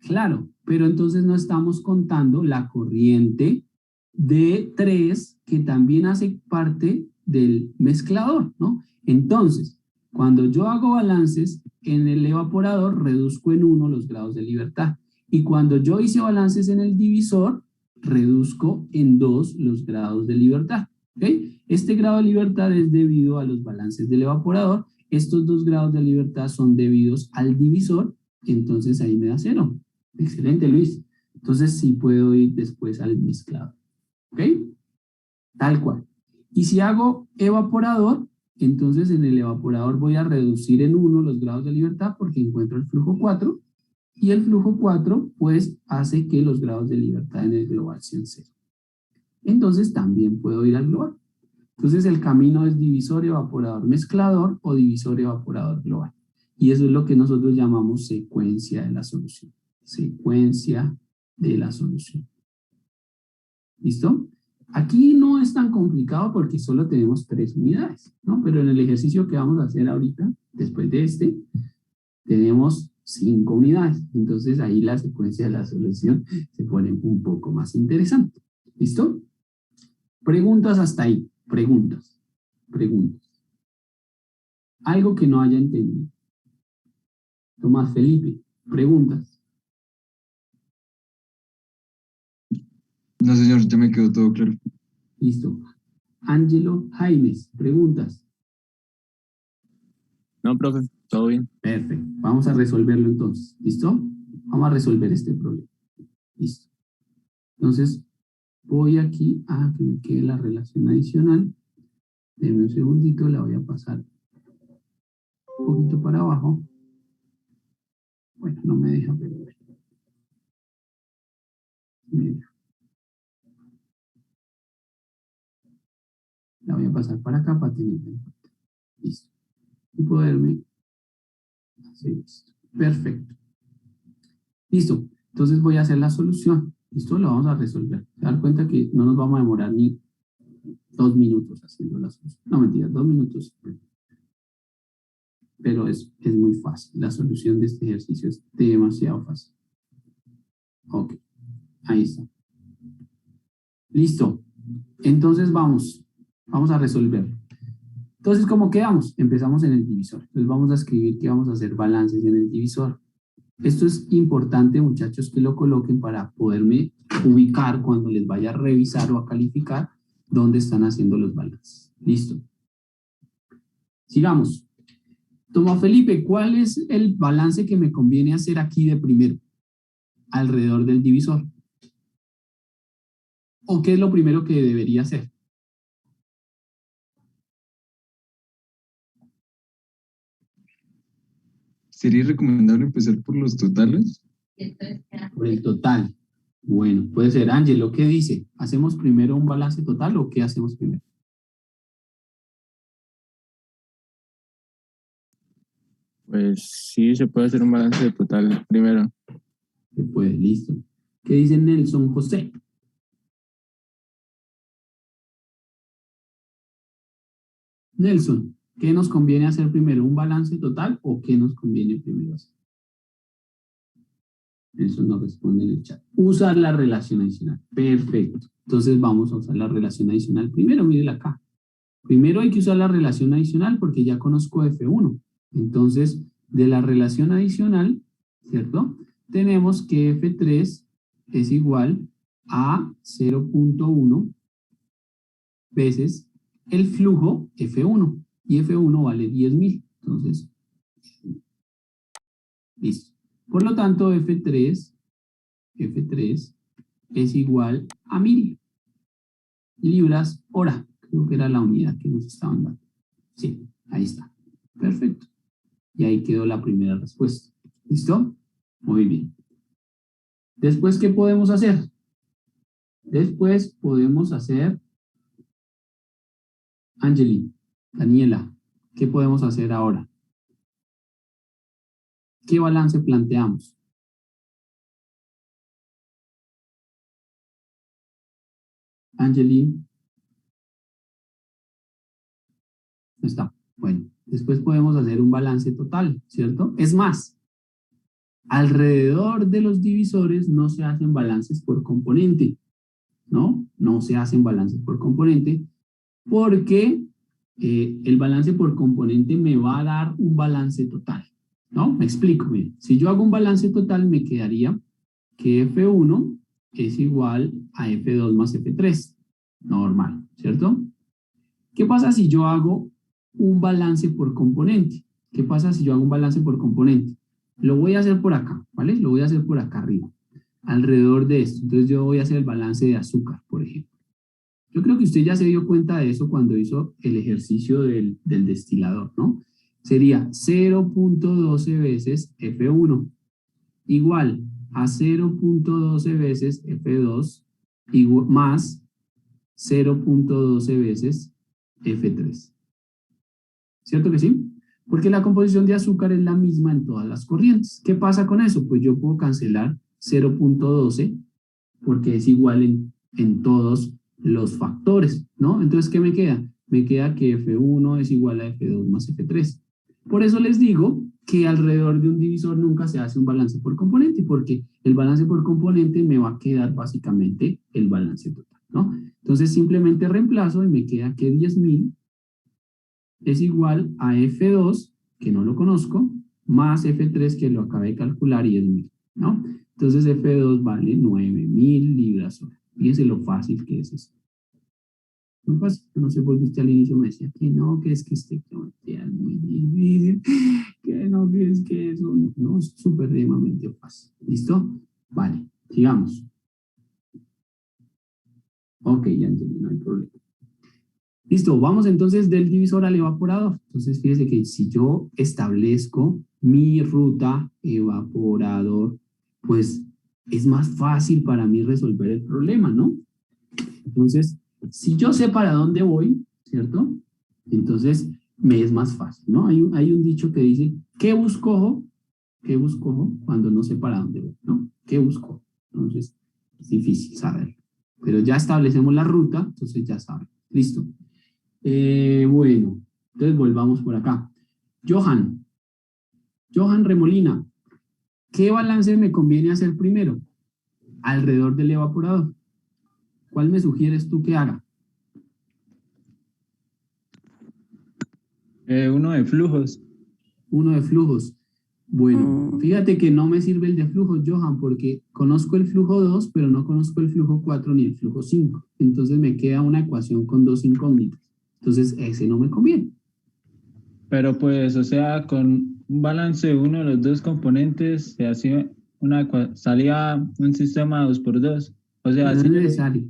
Claro, pero entonces no estamos contando la corriente de 3 que también hace parte del mezclador, ¿no? Entonces, cuando yo hago balances en el evaporador, reduzco en 1 los grados de libertad. Y cuando yo hice balances en el divisor, reduzco en 2 los grados de libertad. ¿Ok? Este grado de libertad es debido a los balances del evaporador. Estos 2 grados de libertad son debidos al divisor, entonces ahí me da 0. Excelente, Luis. Entonces sí puedo ir después al mezclador. ¿Ok? Tal cual. Y si hago evaporador, entonces en el evaporador voy a reducir en 1 los grados de libertad porque encuentro el flujo 4 y el flujo 4 pues hace que los grados de libertad en el global sean 0. Entonces también puedo ir al global. Entonces el camino es divisor, evaporador, mezclador o divisor, evaporador, global. Y eso es lo que nosotros llamamos secuencia de la solución. Secuencia de la solución. ¿Listo? Aquí no es tan complicado porque solo tenemos 3 unidades, ¿no? Pero en el ejercicio que vamos a hacer ahorita, después de este, tenemos 5 unidades. Entonces ahí la secuencia de la solución se pone un poco más interesante. ¿Listo? Preguntas hasta ahí. Preguntas. Algo que no haya entendido. Tomás Felipe, preguntas. No, señor, ya me quedó todo claro. Listo. Ángelo Jaimes, preguntas. No, profe, todo bien. Perfecto. Vamos a resolverlo entonces. ¿Listo? Vamos a resolver este problema. Listo. Entonces, voy aquí a que me quede la relación adicional. Denme un segundito, la voy a pasar un poquito para abajo. Bueno, no me deja, pero bueno. Me deja. La voy a pasar para acá para tenerla en cuenta. Listo. Y poderme hacer esto. Perfecto. Listo. Entonces voy a hacer la solución. ¿Listo? Lo vamos a resolver. Se dan cuenta que no nos vamos a demorar ni 2 minutos haciendo la solución. No, mentira, 2 minutos. Pero es muy fácil. La solución de este ejercicio es demasiado fácil. Ok. Ahí está. Listo. Entonces vamos a resolver. Entonces, ¿cómo quedamos? Empezamos en el divisor. Entonces vamos a escribir que vamos a hacer balances en el divisor. Esto es importante, muchachos, que lo coloquen para poderme ubicar cuando les vaya a revisar o a calificar dónde están haciendo los balances. Listo. Sigamos. Tomás Felipe, ¿cuál es el balance que me conviene hacer aquí de primero? Alrededor del divisor. ¿O qué es lo primero que debería hacer? ¿Sería recomendable empezar por los totales? Por el total. Bueno, puede ser. Ángelo, ¿qué dice? ¿Hacemos primero un balance total o qué hacemos primero? Pues sí, se puede hacer un balance total primero. Se puede, listo. ¿Qué dice Nelson José? Nelson, ¿qué nos conviene hacer primero? ¿Un balance total o qué nos conviene primero hacer? Eso nos responde en el chat. Usar la relación adicional. Perfecto. Entonces vamos a usar la relación adicional primero. Mírenla acá. Primero hay que usar la relación adicional porque ya conozco F1. Entonces, de la relación adicional, ¿cierto? Tenemos que F3 es igual a 0.1 veces el flujo F1. Y F1 vale 10.000. Entonces, listo. Por lo tanto, F3 es igual a 1000 libras hora. Creo que era la unidad que nos estaban dando. Sí, ahí está. Perfecto. Y ahí quedó la primera respuesta. ¿Listo? Muy bien. Después, ¿qué podemos hacer? Después podemos hacer... Angeli, Daniela, ¿qué podemos hacer ahora? ¿Qué balance planteamos? Angeli. Está. Bueno, después podemos hacer un balance total, ¿cierto? Es más, alrededor de los divisores no se hacen balances por componente, ¿no? No se hacen balances por componente porque el balance por componente me va a dar un balance total, ¿no? Me explico, miren. Si yo hago un balance total me quedaría que F1 es igual a F2 más F3, normal, ¿cierto? ¿Qué pasa si yo hago un balance por componente? ¿Qué pasa si yo hago un balance por componente? Lo voy a hacer por acá, ¿vale? Lo voy a hacer por acá arriba, alrededor de esto. Entonces yo voy a hacer el balance de azúcar, por ejemplo. Yo creo que usted ya se dio cuenta de eso cuando hizo el ejercicio del destilador, ¿no? Sería 0.12 veces F1 igual a 0.12 veces F2 más 0.12 veces F3. ¿Cierto que sí? Porque la composición de azúcar es la misma en todas las corrientes. ¿Qué pasa con eso? Pues yo puedo cancelar 0.12 porque es igual en todos los factores, ¿no? Entonces, ¿qué me queda? Me queda que F1 es igual a F2 más F3. Por eso les digo que alrededor de un divisor nunca se hace un balance por componente, porque el balance por componente me va a quedar básicamente el balance total, ¿no? Entonces, simplemente reemplazo y me queda que 10.000 es igual a F2, que no lo conozco, más F3, que lo acabé de calcular, y es 1000, ¿no? Entonces F2 vale 9.000 libras hora. Fíjense lo fácil que es esto. Muy fácil. No sé por qué usted al inicio me decía que no, que es que este geometría es muy difícil, que no, que es que eso, no, es supremamente fácil. ¿Listo? Vale, sigamos. Ok, ya entendí, no hay problema. Listo, vamos entonces del divisor al evaporador. Entonces, fíjese que si yo establezco mi ruta evaporador, pues es más fácil para mí resolver el problema, ¿no? Entonces, si yo sé para dónde voy, ¿cierto? Entonces, me es más fácil, ¿no? Hay un dicho que dice, ¿qué busco? ¿Qué busco cuando no sé para dónde voy, ¿no? ¿Qué busco? Entonces, es difícil saber. Pero ya establecemos la ruta, entonces ya saben. Listo. Bueno, entonces volvamos por acá. Johan Remolina, ¿qué balance me conviene hacer primero? Alrededor del evaporador. ¿Cuál me sugieres tú que haga? Uno de flujos. Uno de flujos. Bueno, fíjate que no me sirve el de flujo, Johan, porque conozco el flujo 2, pero no conozco el flujo 4 ni el flujo 5. Entonces me queda una ecuación con dos incógnitas. Entonces ese no me conviene. Pero pues, o sea, con un balance de uno de los dos componentes se hacía salía un sistema 2x2. O sea, No así es necesario.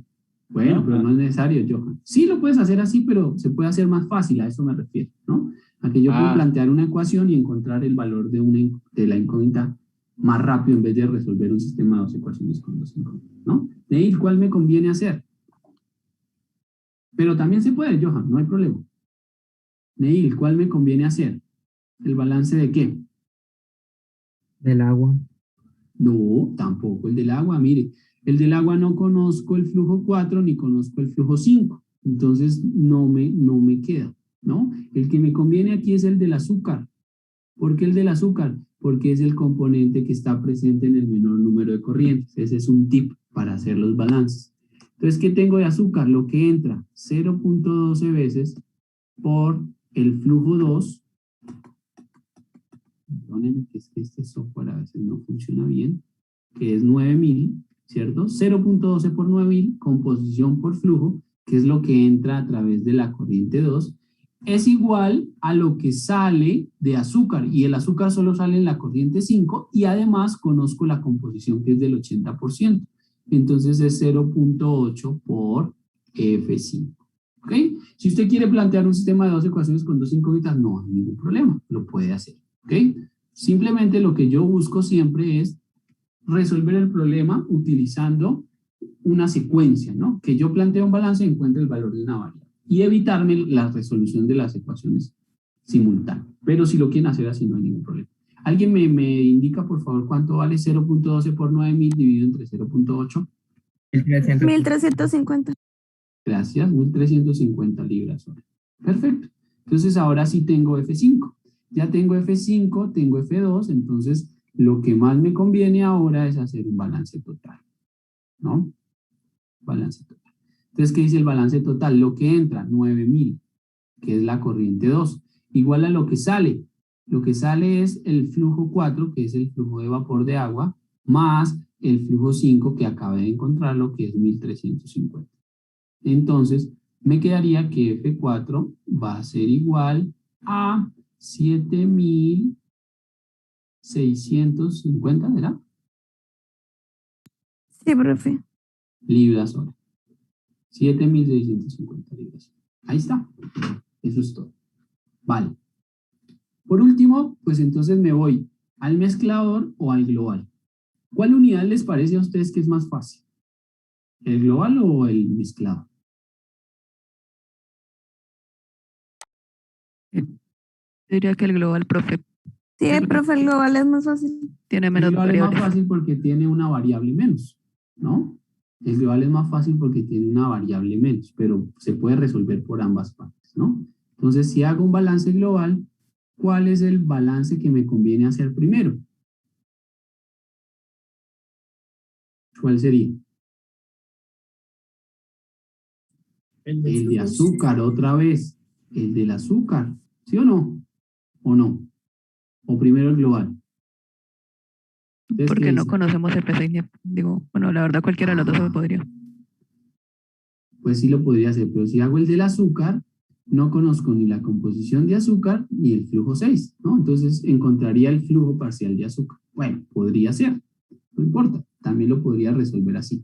Bueno, ¿no? pero no es necesario, Johan. Sí lo puedes hacer así, pero se puede hacer más fácil, a eso me refiero, ¿no? A que yo puedo plantear una ecuación y encontrar el valor de la incógnita más rápido en vez de resolver un sistema de dos ecuaciones con dos incógnitas, ¿no? Neil, ¿cuál me conviene hacer? Pero también se puede, Johan, no hay problema. Neil, ¿cuál me conviene hacer? ¿El balance de qué? Del agua. No, tampoco el del agua, mire. El del agua no conozco el flujo 4 ni conozco el flujo 5. Entonces no me queda, ¿no? El que me conviene aquí es el del azúcar. ¿Por qué el del azúcar? Porque es el componente que está presente en el menor número de corrientes. Ese es un tip para hacer los balances. Entonces, ¿qué tengo de azúcar? Lo que entra 0.12 veces por el flujo 2. Perdónenme que es que este software a veces no funciona bien, que es 9000, ¿cierto? 0.12 por 9000, composición por flujo, que es lo que entra a través de la corriente 2, es igual a lo que sale de azúcar, y el azúcar solo sale en la corriente 5, y además conozco la composición que es del 80%. Entonces es 0.8 por F5. ¿Ok? Si usted quiere plantear un sistema de dos ecuaciones con dos incógnitas, no hay ningún problema, lo puede hacer. ¿Ok? Simplemente lo que yo busco siempre es resolver el problema utilizando una secuencia, ¿no? Que yo planteo un balance y encuentre el valor de una variable. Y evitarme la resolución de las ecuaciones simultáneas. Pero si lo quieren hacer así, no hay ningún problema. ¿Alguien me indica, por favor, cuánto vale 0.12 por 9000 dividido entre 0.8? 1350. Gracias, 1350 libras hora. Perfecto. Entonces ahora sí tengo F5. Ya tengo F5, tengo F2, entonces lo que más me conviene ahora es hacer un balance total, ¿no? Balance total. Entonces, ¿qué dice el balance total? Lo que entra, 9000, que es la corriente 2, igual a lo que sale. Lo que sale es el flujo 4, que es el flujo de vapor de agua, más el flujo 5, que acabé de encontrarlo, que es 1350. Entonces, me quedaría que F4 va a ser igual a 7650, ¿verdad? Sí, profe. Libras hora. 7650 libras. Ahí está. Eso es todo. Vale. Por último, pues entonces me voy al mezclador o al global. ¿Cuál unidad les parece a ustedes que es más fácil? ¿El global o el mezclador? Diría que el global, profe. Sí, profe, el global es más fácil. Tiene menos El global es más variables. fácil porque tiene una variable menos, ¿no? El global es más fácil porque tiene una variable menos, pero se puede resolver por ambas partes, ¿no? Entonces, si hago un balance global, ¿cuál es el balance que me conviene hacer primero? ¿Cuál sería? El de azúcar, otra vez. El del azúcar, ¿sí o no? ¿O no? ¿O primero el global? Porque no conocemos F6 ni, digo, bueno, la verdad cualquiera de los dos se podría. Pues sí lo podría hacer, pero si hago el del azúcar, no conozco ni la composición de azúcar ni el flujo 6, ¿no? Entonces encontraría el flujo parcial de azúcar. Bueno, podría ser, no importa, también lo podría resolver así.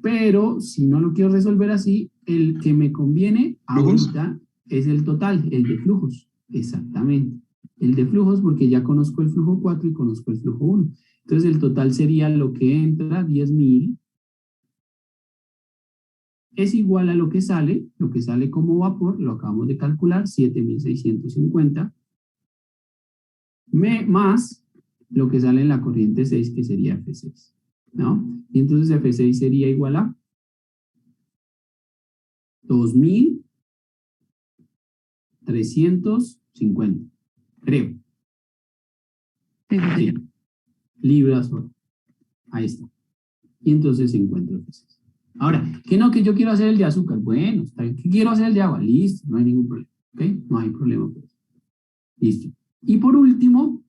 Pero si no lo quiero resolver así, el que me conviene ahorita es el total, el de flujos, exactamente. El de flujos porque ya conozco el flujo 4 y conozco el flujo 1. Entonces el total sería lo que entra, 10.000, es igual a lo que sale como vapor, lo acabamos de calcular, 7.650, más lo que sale en la corriente 6, que sería F6, ¿no? Y entonces F6 sería igual a 2.350, creo. Sí. Libras hora. Ahí está. Y entonces encuentro F6. Ahora, que no, que yo quiero hacer el de azúcar. Bueno, está bien. Que quiero hacer el de agua. Listo, no hay ningún problema. ¿Ok? No hay problema. Pues. Listo. Y por último,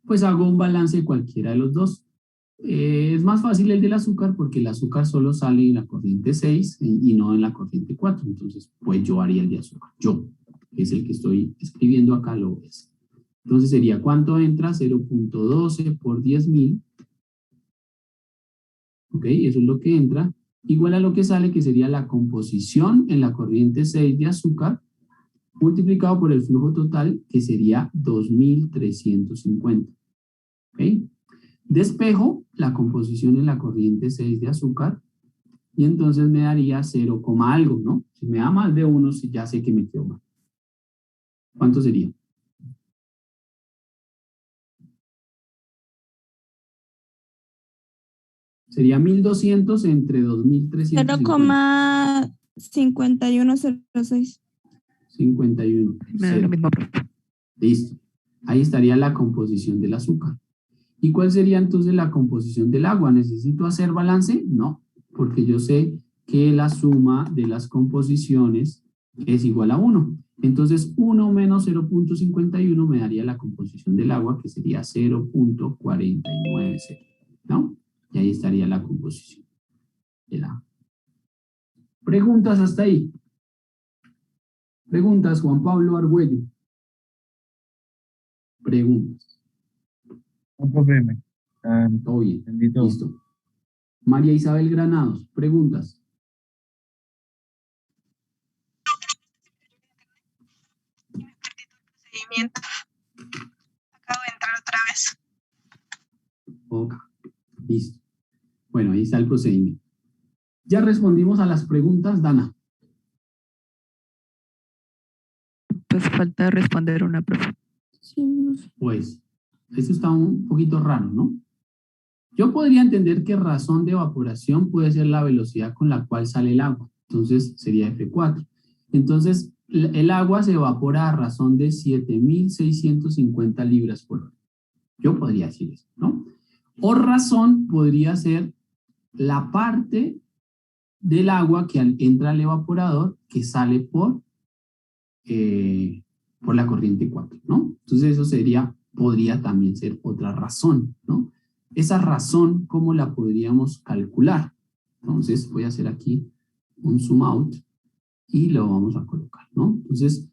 pues hago un balance de cualquiera de los dos. Es más fácil el del azúcar porque el azúcar solo sale en la corriente 6 y no en la corriente 4. Entonces, pues yo haría el de azúcar. Yo, que es el que estoy escribiendo acá, lo es. Entonces sería, ¿cuánto entra? 0.12 por 10.000. ¿Ok? Eso es lo que entra. Igual a lo que sale, que sería la composición en la corriente 6 de azúcar, multiplicado por el flujo total, que sería 2.350. ¿Ok? Despejo la composición en la corriente 6 de azúcar y entonces me daría 0, algo, ¿no? Si me da más de 1, ya sé que me quedo mal. ¿Cuánto sería? Sería 1.200 entre 2.350. 0,5106. 51. Me da lo mismo. Listo. Ahí estaría la composición del azúcar. ¿Y cuál sería entonces la composición del agua? ¿Necesito hacer balance? No, porque yo sé que la suma de las composiciones es igual a 1. Entonces, 1 menos 0.51 me daría la composición del agua, que sería 0.490, ¿no? Y ahí estaría la composición del agua. ¿Preguntas hasta ahí? ¿Preguntas, Juan Pablo Argüello? Preguntas. Otro PM. Todo bien. Listo. María Isabel Granados, preguntas. Acabo de entrar otra vez. Ok, listo. Bueno, ahí está el procedimiento. Ya respondimos a las preguntas, Dana. Pues falta responder una, profe. Pues, eso está un poquito raro, ¿no? Yo podría entender que razón de evaporación puede ser la velocidad con la cual sale el agua. Entonces, sería F4. Entonces, el agua se evapora a razón de 7.650 libras por hora. Yo podría decir eso, ¿no? O razón podría ser la parte del agua que entra al evaporador que sale por la corriente 4, ¿no? Entonces eso podría también ser otra razón, ¿no? Esa razón, ¿cómo la podríamos calcular? Entonces voy a hacer aquí un zoom out y lo vamos a colocar, ¿no? Entonces,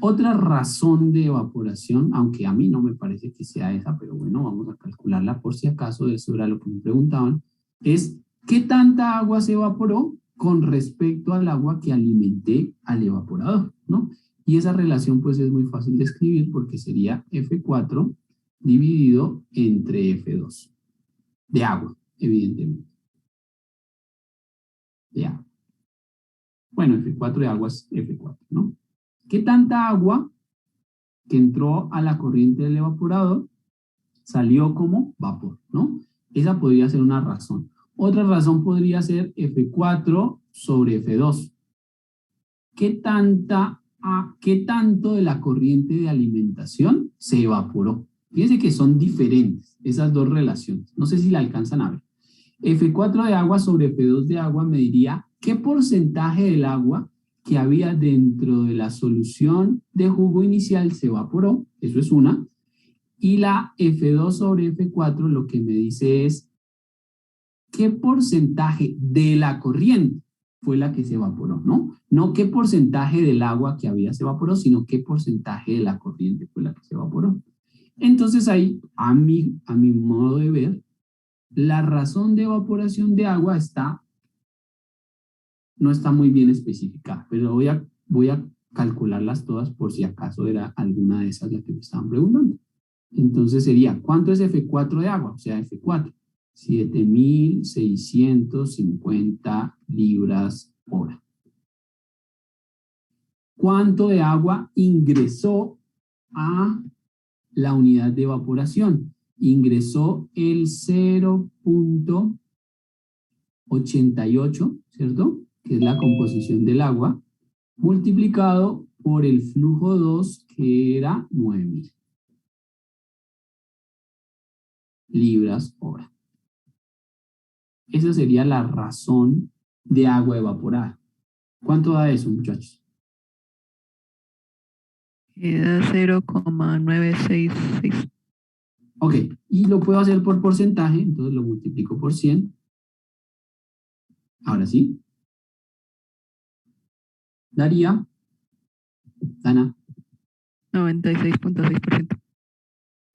otra razón de evaporación, aunque a mí no me parece que sea esa, pero bueno, vamos a calcularla por si acaso, eso era lo que me preguntaban, es ¿qué tanta agua se evaporó con respecto al agua que alimenté al evaporador, ¿no? Y esa relación pues es muy fácil de escribir porque sería F4 dividido entre F2, de agua, evidentemente. De agua. Bueno, F4 de agua es F4, ¿no? ¿Qué tanta agua que entró a la corriente del evaporador salió como vapor, ¿no? Esa podría ser una razón. Otra razón podría ser F4 sobre F2. ¿Qué tanto de la corriente de alimentación se evaporó? Fíjense que son diferentes esas dos relaciones. No sé si la alcanzan a ver. F4 de agua sobre F2 de agua me diría qué porcentaje del agua que había dentro de la solución de jugo inicial se evaporó. Eso es una. Y la F2 sobre F4 lo que me dice es qué porcentaje de la corriente fue la que se evaporó, ¿no? No qué porcentaje del agua que había se evaporó, sino qué porcentaje de la corriente fue la que se evaporó. Entonces ahí, a mi modo de ver, la razón de evaporación de agua no está muy bien especificada, pero voy a calcularlas todas por si acaso era alguna de esas la que me estaban preguntando. Entonces sería, ¿cuánto es F4 de agua? O sea, F4, 7.650 libras hora. ¿Cuánto de agua ingresó a la unidad de evaporación? Ingresó el 0.88, ¿cierto? Que es la composición del agua, multiplicado por el flujo 2, que era 9.000 libras hora. Esa sería la razón de agua evaporada. ¿Cuánto da eso, muchachos? Da 0,966. Ok, y lo puedo hacer por porcentaje, entonces lo multiplico por 100. Ahora sí. Daría, Dana, 96.6%.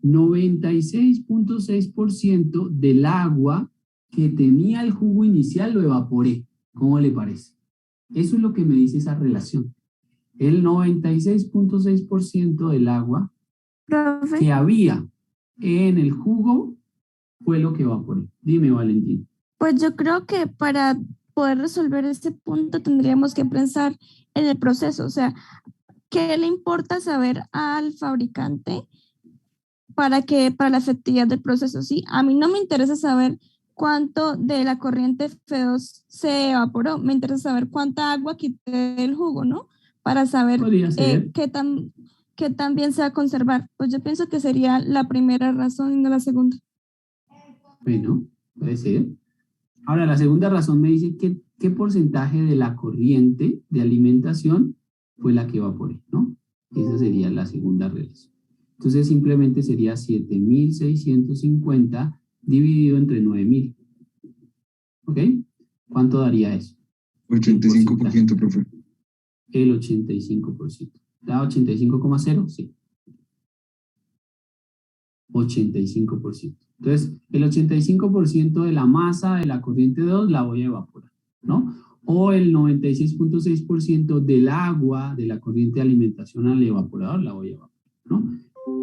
96.6% del agua que tenía el jugo inicial lo evaporé. ¿Cómo le parece? Eso es lo que me dice esa relación. El 96.6% del agua que había en el jugo fue lo que evaporé. Dime, Valentín. Pues yo creo que para poder resolver este punto tendríamos que pensar en el proceso. O sea, ¿qué le importa saber al fabricante para la efectividad del proceso? ¿Sí? A mí no me interesa saber cuánto de la corriente F2 se evaporó. Me interesa saber cuánta agua quité del jugo, ¿no? Para saber qué tan bien se va a conservar. Pues yo pienso que sería la primera razón y no la segunda. Bueno, puede ser. Ahora, la segunda razón me dice qué porcentaje de la corriente de alimentación fue la que evaporé, ¿no? Esa sería la segunda relación. Entonces, simplemente sería 7.650 dividido entre 9.000. ¿Ok? ¿Cuánto daría eso? 85%, profe. El 85%. ¿Da 85,0? Sí. 85%. Entonces, el 85% de la masa de la corriente 2 la voy a evaporar, ¿no? O el 96.6% del agua de la corriente de alimentación al evaporador la voy a evaporar, ¿no?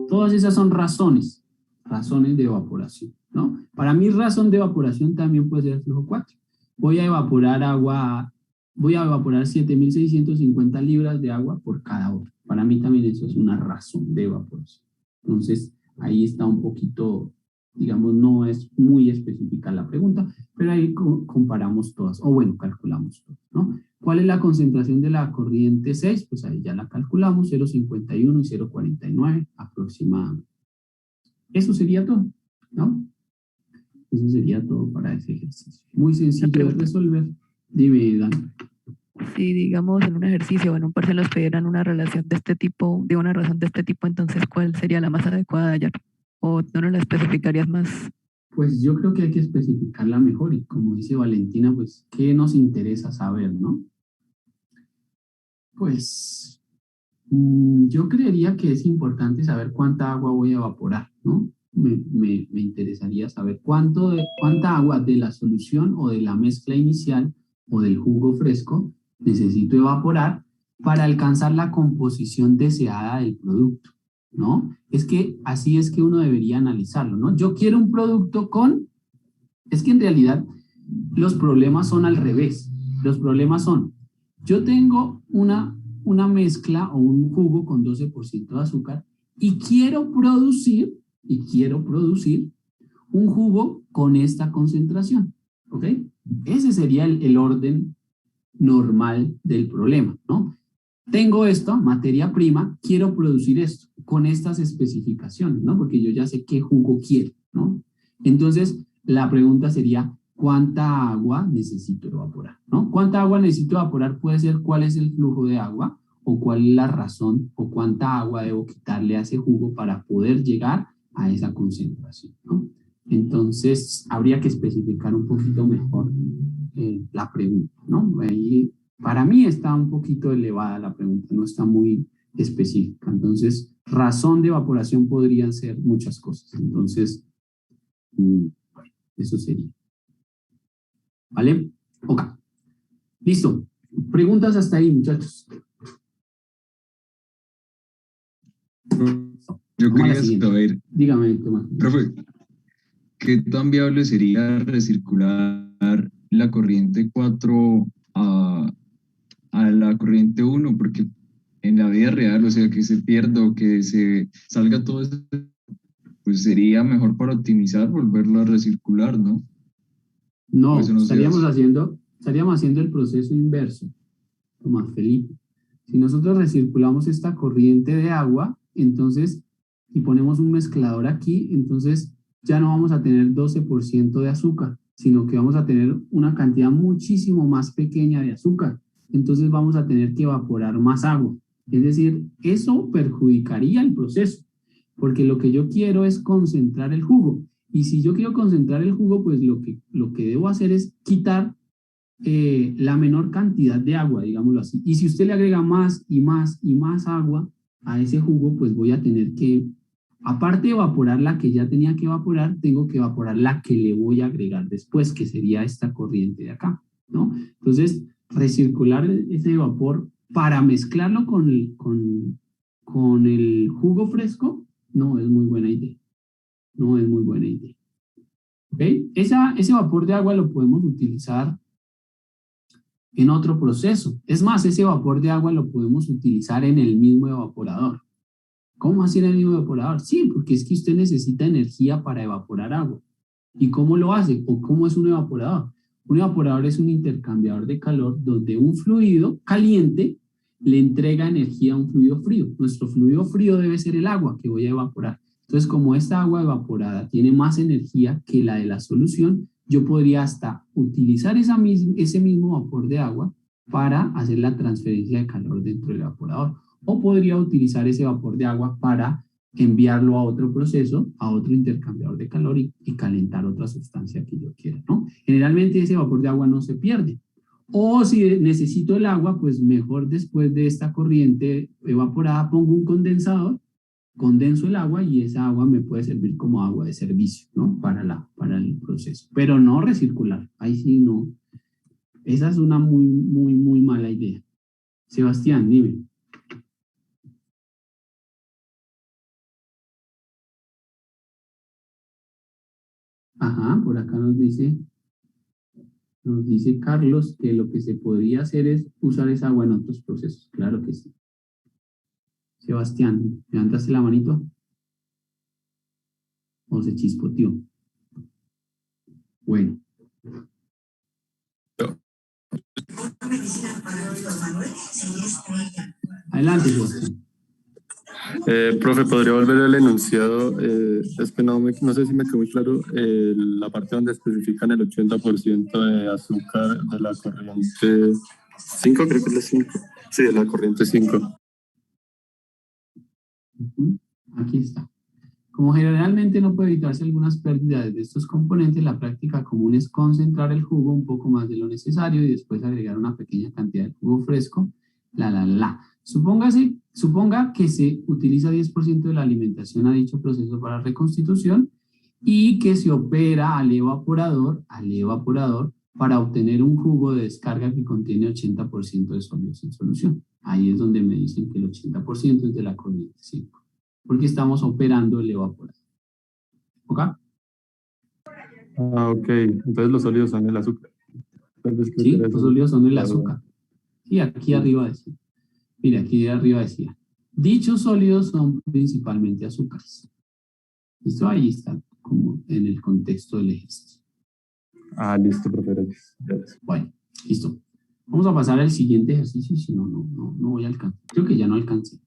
Todas esas son razones de evaporación, ¿no? Para mí, razón de evaporación también puede ser el flujo 4. Voy a evaporar 7.650 libras de agua por cada hora. Para mí también eso es una razón de evaporación. Entonces, ahí está un poquito, digamos, no es muy específica la pregunta, pero ahí comparamos todas, o bueno, calculamos todas, ¿no? ¿Cuál es la concentración de la corriente 6? Pues ahí ya la calculamos, 0,51 y 0,49 aproximadamente. Eso sería todo, ¿no? Eso sería todo para ese ejercicio. Muy sencillo de resolver. Dime, Dan. Si digamos en un ejercicio o en un parcial nos pidieran una relación de este tipo, de una razón de este tipo, entonces ¿cuál sería la más adecuada de hallar? ¿O no nos la especificarías más? Pues yo creo que hay que especificarla mejor y como dice Valentina, pues ¿qué nos interesa saber, no? Pues yo creería que es importante saber cuánta agua voy a evaporar, ¿no? Me interesaría saber cuánta agua de la solución o de la mezcla inicial o del jugo fresco necesito evaporar para alcanzar la composición deseada del producto, ¿no? Es que así es que uno debería analizarlo, ¿no? Yo quiero un producto es que en realidad los problemas son al revés. Los problemas son, yo tengo una mezcla o un jugo con 12% de azúcar y quiero producir un jugo con esta concentración, ¿ok? Ese sería el orden normal del problema, ¿no? Tengo esto, materia prima, quiero producir esto con estas especificaciones, ¿no? Porque yo ya sé qué jugo quiero, ¿no? Entonces, la pregunta sería, ¿cuánta agua necesito evaporar, ¿no? ¿Cuánta agua necesito evaporar? Puede ser cuál es el flujo de agua o cuál es la razón o cuánta agua debo quitarle a ese jugo para poder llegar a esa concentración, ¿no? Entonces, habría que especificar un poquito mejor la pregunta, ¿no? Ahí, para mí está un poquito elevada la pregunta, no está muy específica. Entonces, razón de evaporación podrían ser muchas cosas. Entonces, bueno, eso sería. ¿Vale? Ok. Listo. Preguntas hasta ahí, muchachos. Yo quería saber, dígame, Tomás. Profe, ¿qué tan viable sería recircular la corriente 4 a la corriente 1? Porque en la vida real, o sea, que se pierda o que se salga todo eso, pues sería mejor para optimizar volverlo a recircular, ¿no? No, estaríamos haciendo el proceso inverso, Tomás Felipe. Si nosotros recirculamos esta corriente de agua, entonces, y ponemos un mezclador aquí, entonces ya no vamos a tener 12% de azúcar, sino que vamos a tener una cantidad muchísimo más pequeña de azúcar. Entonces vamos a tener que evaporar más agua. Es decir, eso perjudicaría el proceso. porque lo que yo quiero es concentrar el jugo. Y si yo quiero concentrar el jugo, pues lo que debo hacer es quitar la menor cantidad de agua, digámoslo así. Y si usted le agrega más y más y más agua a ese jugo, pues voy a tener que, aparte de evaporar la que ya tenía que evaporar, tengo que evaporar la que le voy a agregar después, que sería esta corriente de acá, ¿no? Entonces, recircular ese vapor para mezclarlo con el jugo fresco, no es muy buena idea. No es muy buena idea. ¿Ok? Ese vapor de agua lo podemos utilizar en otro proceso. Es más, ese vapor de agua lo podemos utilizar en el mismo evaporador. ¿Cómo así en el mismo evaporador? Sí, porque es que usted necesita energía para evaporar agua. ¿Y cómo lo hace? ¿O cómo es un evaporador? Un evaporador es un intercambiador de calor donde un fluido caliente le entrega energía a un fluido frío. Nuestro fluido frío debe ser el agua que voy a evaporar. Entonces, como esta agua evaporada tiene más energía que la de la solución, yo podría hasta utilizar ese mismo vapor de agua para hacer la transferencia de calor dentro del evaporador. O podría utilizar ese vapor de agua para enviarlo a otro proceso, a otro intercambiador de calor y calentar otra sustancia que yo quiera, ¿no? Generalmente ese vapor de agua no se pierde. O si necesito el agua, pues mejor después de esta corriente evaporada pongo un condensador, condenso el agua y esa agua me puede servir como agua de servicio, ¿no? Para el proceso. Pero no recircular. Ahí sí no. Esa es una muy, muy, muy mala idea. Sebastián, dime. Ajá, por acá nos dice Carlos que lo que se podría hacer es usar esa agua en otros procesos. Claro que sí. Sebastián, ¿levantaste la manito? ¿O se chispoteó? Bueno. Adelante, Sebastián. Profe, ¿podría volver al enunciado? Es que no sé si me quedó muy claro la parte donde especifican el 80% de azúcar de la corriente 5, creo que es la 5. Sí, de la corriente 5. Aquí está. Como generalmente no puede evitarse algunas pérdidas de estos componentes, la práctica común es concentrar el jugo un poco más de lo necesario y después agregar una pequeña cantidad de jugo fresco. Suponga que se utiliza 10% de la alimentación a dicho proceso para reconstitución y que se opera al evaporador para obtener un jugo de descarga que contiene 80% de sólidos en solución. Ahí es donde me dicen que el 80% es de la corriente 5. Porque estamos operando el evaporador. ¿Ok? Ok. Entonces los sólidos son el azúcar. Sí, los sólidos son el azúcar. Sí, aquí arriba decía. Mira, aquí arriba decía. Dichos sólidos son principalmente azúcares. Esto ahí está, como en el contexto del ejercicio. Listo, profe. Gracias. Bueno, listo. Vamos a pasar al siguiente ejercicio, si no voy a alcanzar. Creo que ya no alcancé.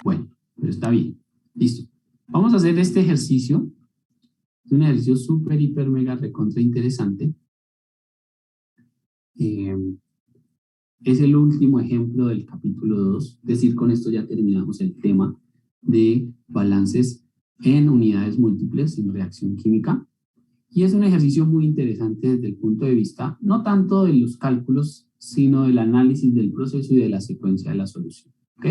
Bueno, pero está bien. Listo. Vamos a hacer este ejercicio. Es un ejercicio súper, hiper, mega, recontra interesante. Es el último ejemplo del capítulo 2. Es decir, con esto ya terminamos el tema de balances en unidades múltiples en reacción química. Y es un ejercicio muy interesante desde el punto de vista, no tanto de los cálculos, sino del análisis del proceso y de la secuencia de la solución. ¿Ok?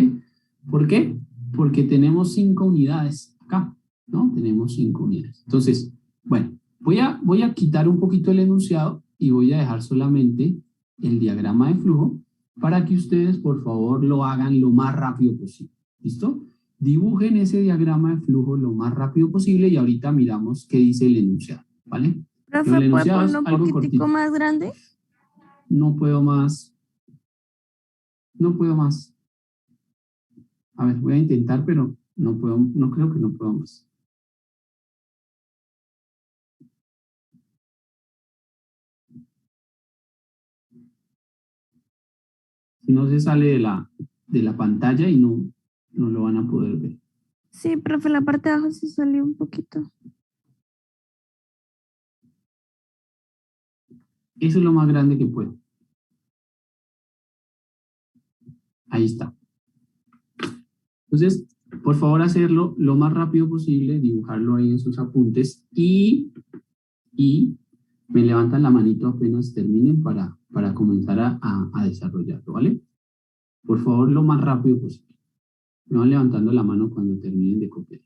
¿Por qué? Porque tenemos 5 unidades acá, ¿no? Tenemos 5 unidades. Entonces, bueno, voy a quitar un poquito el enunciado y voy a dejar solamente el diagrama de flujo para que ustedes, por favor, lo hagan lo más rápido posible. ¿Listo? Dibujen ese diagrama de flujo lo más rápido posible y ahorita miramos qué dice el enunciado, ¿vale? Profe, El ¿puede enunciado es ponerlo un algo poquitico cortito. más grande? No puedo más. No puedo más. A ver, voy a intentar, pero no puedo, no creo que no puedo más. Si no se sale de la pantalla y no lo van a poder ver. Sí, profe, la parte de abajo sí salió un poquito. Eso es lo más grande que puedo. Ahí está. Entonces, Por favor, hacerlo lo más rápido posible, dibujarlo ahí en sus apuntes y me levantan la manito apenas terminen para comenzar a desarrollarlo, ¿vale? Por favor, lo más rápido posible. Me van levantando la mano cuando terminen de copiar.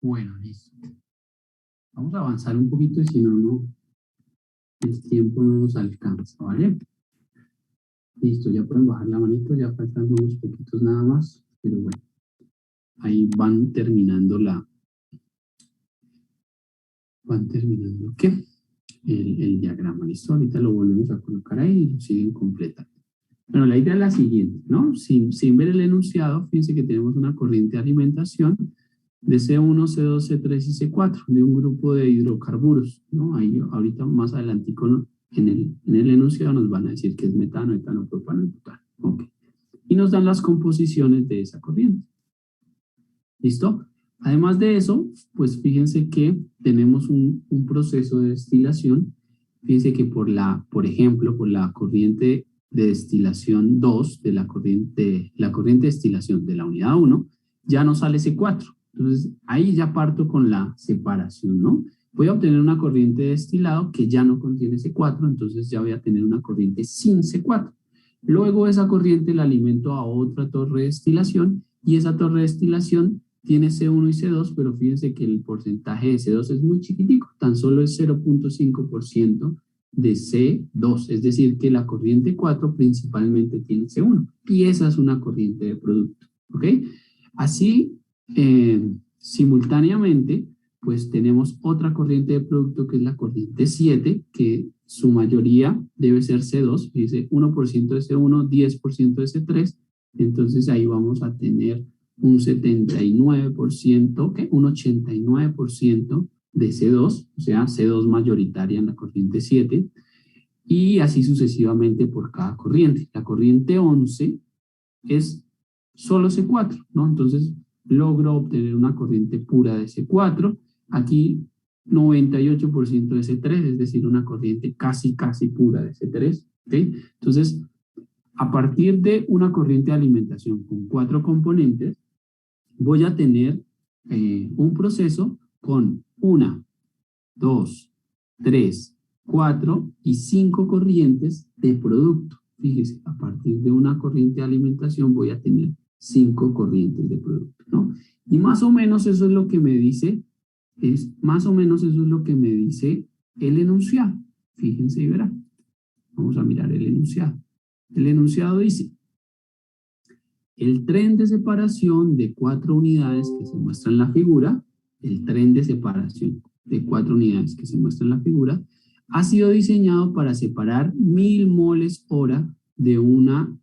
Bueno, listo. Vamos a avanzar un poquito y si no, el tiempo no nos alcanza, ¿vale? Listo, ya pueden bajar la manito, ya faltan unos poquitos nada más, pero bueno, ahí ¿qué? El diagrama, ¿listo? Ahorita lo volvemos a colocar ahí y lo siguen completando. Bueno, la idea es la siguiente, ¿no? Sin ver el enunciado, fíjense que tenemos una corriente de alimentación de C1, C2, C3 y C4, de un grupo de hidrocarburos, ¿no? Ahí ahorita más adelante en el enunciado nos van a decir que es metano, etano, propano y butano. Ok. Y nos dan las composiciones de esa corriente. ¿Listo? Además de eso, pues fíjense que tenemos un proceso de destilación. Fíjense que por ejemplo, por la corriente de destilación 2, de la corriente de destilación de la unidad 1, ya no sale C4. Entonces, ahí ya parto con la separación, ¿no? Voy a obtener una corriente de destilado que ya no contiene C4, entonces ya voy a tener una corriente sin C4. Luego esa corriente la alimento a otra torre de destilación y esa torre de destilación tiene C1 y C2, pero fíjense que el porcentaje de C2 es muy chiquitico, tan solo es 0.5% de C2, es decir, que la corriente 4 principalmente tiene C1 y esa es una corriente de producto, ¿ok? Así, simultáneamente, pues tenemos otra corriente de producto que es la corriente 7, que su mayoría debe ser C2, dice 1% de C1, 10% de C3, entonces ahí vamos a tener un 79%, ¿qué? Un 89% de C2, o sea, C2 mayoritaria en la corriente 7, y así sucesivamente por cada corriente. La corriente 11 es solo C4, ¿no? Entonces logro obtener una corriente pura de C4, aquí 98% de C3, es decir, una corriente casi pura de C3, ¿ok? Entonces, a partir de una corriente de alimentación con 4 componentes, voy a tener un proceso con 1, 2, 3, 4 y 5 corrientes de producto. Fíjese, a partir de una corriente de alimentación voy a tener 5 corrientes de producto, ¿no? Y más o menos eso es lo que me dice, el enunciado. Fíjense y verán. Vamos a mirar el enunciado. El enunciado dice: el tren de separación de 4 unidades que se muestra en la figura, ha sido diseñado para separar 1000 moles hora de una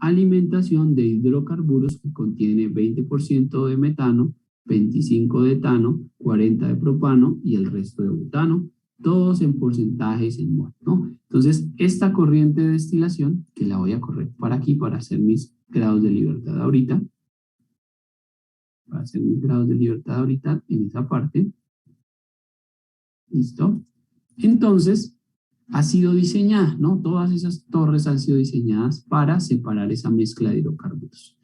alimentación de hidrocarburos que contiene 20% de metano, 25 de etano, 40 de propano y el resto de butano, todos en porcentajes en mol, ¿no? Entonces, esta corriente de destilación, que la voy a correr para aquí para hacer mis grados de libertad ahorita, en esa parte, ¿listo? Entonces, ha sido diseñada, ¿no? Todas esas torres han sido diseñadas para separar esa mezcla de hidrocarburos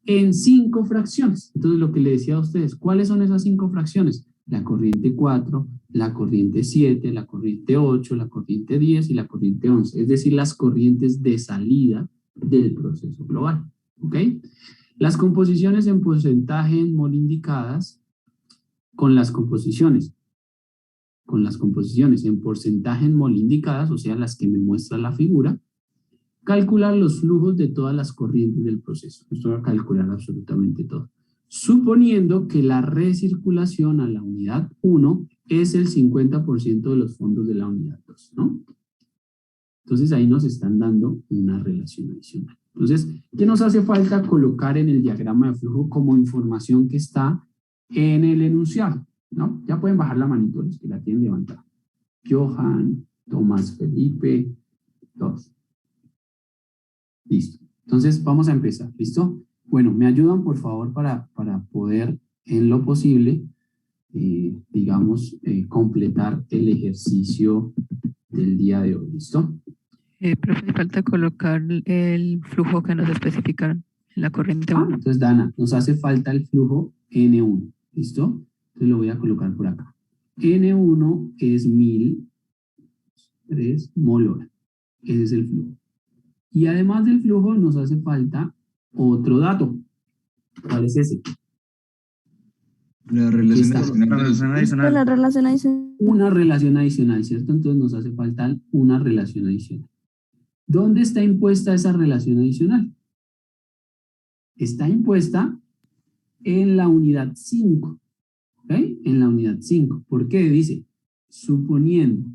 en 5 fracciones. Entonces, lo que le decía a ustedes, ¿cuáles son esas 5 fracciones? La corriente 4, la corriente 7, la corriente 8, la corriente 10 y la corriente 11, es decir, las corrientes de salida del proceso global, ¿ok? Las composiciones en porcentaje en mol indicadas con las composiciones en porcentaje en mol indicadas, o sea, las que me muestra la figura, calcular los flujos de todas las corrientes del proceso. Esto va a calcular absolutamente todo. Suponiendo que la recirculación a la unidad 1 es el 50% de los fondos de la unidad 2, ¿no? Entonces ahí nos están dando una relación adicional. Entonces, ¿qué nos hace falta colocar en el diagrama de flujo como información que está en el enunciado? ¿No? Ya pueden bajar la manito los que la tienen levantada. Johan, Tomás Felipe, todos. Listo. Entonces vamos a empezar. ¿Listo? Bueno, me ayudan por favor para poder en lo posible, completar el ejercicio del día de hoy. ¿Listo? Profe, falta colocar el flujo que nos especificaron en la corriente 1. Entonces, Dana, nos hace falta el flujo N1. ¿Listo? Entonces lo voy a colocar por acá. N1 es 1003 mol hora. Ese es el flujo. Y además del flujo nos hace falta otro dato. ¿Cuál es ese? La Aquí relación está. adicional de los De la relación adicional. Una relación adicional, ¿cierto? Entonces nos hace falta una relación adicional. ¿Dónde está impuesta esa relación adicional? Está impuesta en la unidad 5, ¿ok? En la unidad 5. ¿Por qué? Dice, suponiendo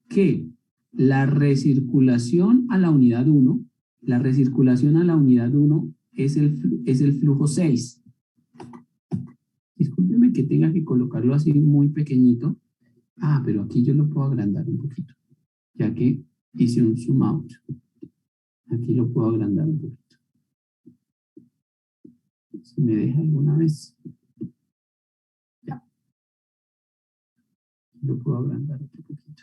que la recirculación a la unidad 1, la recirculación a la unidad 1 es el flujo 6. Discúlpeme que tenga que colocarlo así muy pequeñito. Ah, pero aquí yo lo puedo agrandar un poquito, ya que hice un zoom out. Aquí lo puedo agrandar un poquito. Si me deja alguna vez. Ya. Lo puedo agrandar un poquito.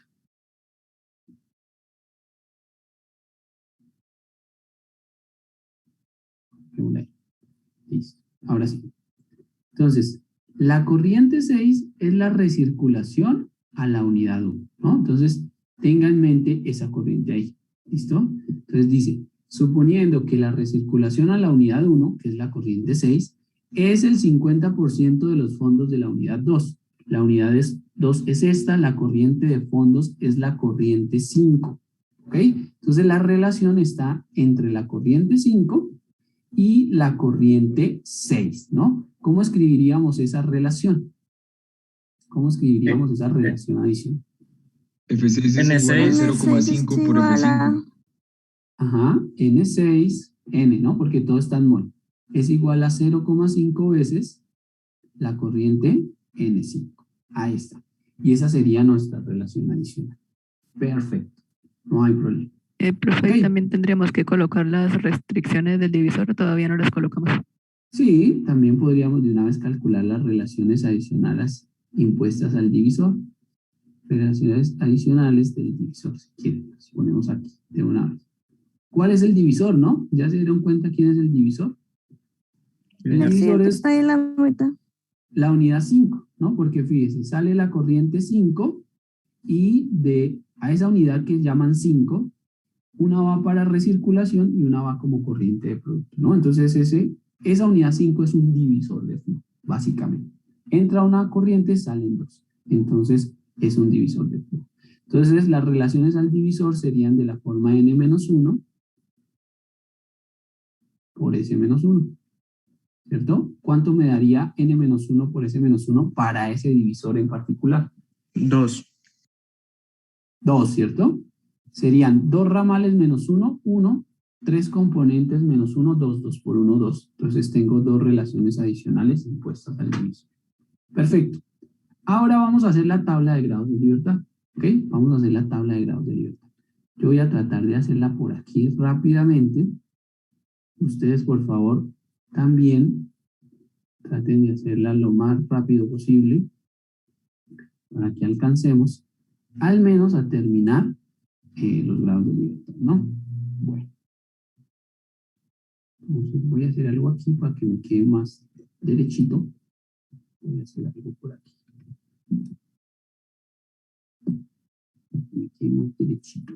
Listo. Ahora sí. Entonces, la corriente 6 es la recirculación a la unidad 1, ¿no? Entonces, tenga en mente esa corriente ahí. ¿Listo? Entonces dice, suponiendo que la recirculación a la unidad 1, que es la corriente 6, es el 50% de los fondos de la unidad 2. La unidad 2 es esta, la corriente de fondos es la corriente 5. ¿Ok? Entonces la relación está entre la corriente 5 y la corriente 6, ¿no? ¿Cómo escribiríamos esa relación? ¿Cómo escribiríamos esa relación adicional? F6 es igual a N6. 0,5 por F5. Ajá, N6, N, ¿no? Porque todo está en mol. Es igual a 0,5 veces la corriente N5. Ahí está. Y esa sería nuestra relación adicional. Perfecto. No hay problema. Profe, Ok. también tendríamos que colocar las restricciones del divisor, o todavía no las colocamos. Sí, también podríamos de una vez calcular las relaciones adicionales impuestas al divisor. Relaciones adicionales del divisor, si quieren. Las ponemos aquí de una vez. ¿Cuál es el divisor, no? ¿Ya se dieron cuenta quién es el divisor? El divisor es Está en la mitad. la unidad 5, ¿no? Porque fíjense, sale la corriente 5 y a esa unidad que llaman 5, una va para recirculación y una va como corriente de producto, ¿no? Entonces esa unidad 5 es un divisor de flujo, básicamente. Entra una corriente, salen dos. Entonces es un divisor de flujo. Entonces las relaciones al divisor serían de la forma n-1 por S-1. ¿Cierto? ¿Cuánto me daría n-1 por S-1 para ese divisor en particular? 2. 2, ¿cierto? Serían 2 ramales menos 1, 1, 3 componentes menos 1, 2, 2 por 1, 2. Entonces tengo dos relaciones adicionales impuestas al divisor. Perfecto. Ahora vamos a hacer la tabla de grados de libertad. ¿Ok? Vamos a hacer la tabla de grados de libertad. Yo voy a tratar de hacerla por aquí rápidamente. Ustedes, por favor, también traten de hacerla lo más rápido posible para que alcancemos al menos a terminar los grados de libertad, ¿no? Bueno. Entonces voy a hacer algo aquí para que me quede más derechito. Voy a hacer algo por aquí. Para que me quede más derechito.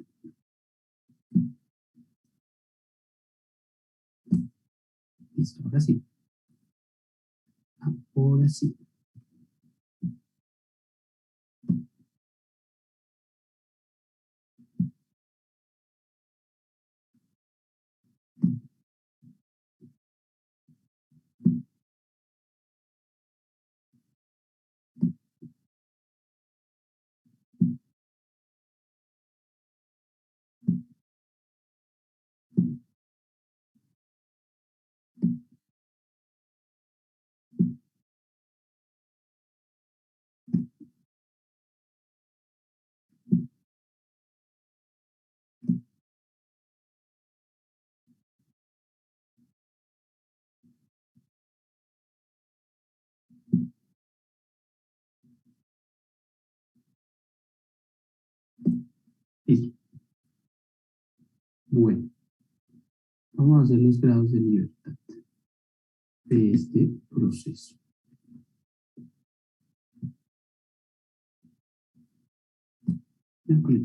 Listo, ahora sí. Ahora sí. Listo. Bueno. Vamos a hacer los grados de libertad de este proceso. Miércoles.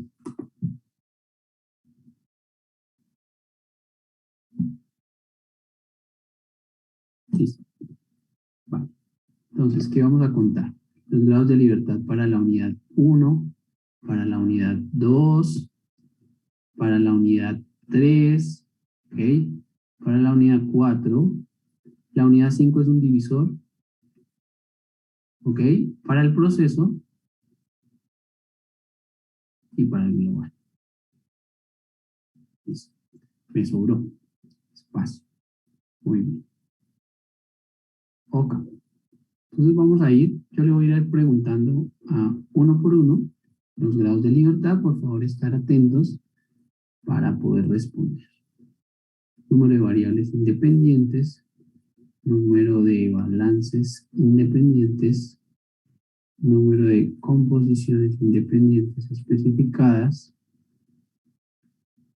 Listo. Vale. Entonces, ¿qué vamos a contar? Los grados de libertad para la unidad 1, para la unidad 2, para la unidad 3, ¿ok? Para la unidad 4, la unidad 5 es un divisor, ¿ok? Para el proceso y para el global. Listo. Me sobró espacio. Muy bien. Ok. Entonces vamos a ir, yo le voy a ir preguntando a uno por uno los grados de libertad. Por favor, estar atentos para poder responder. Número de variables independientes, número de balances independientes, número de composiciones independientes especificadas,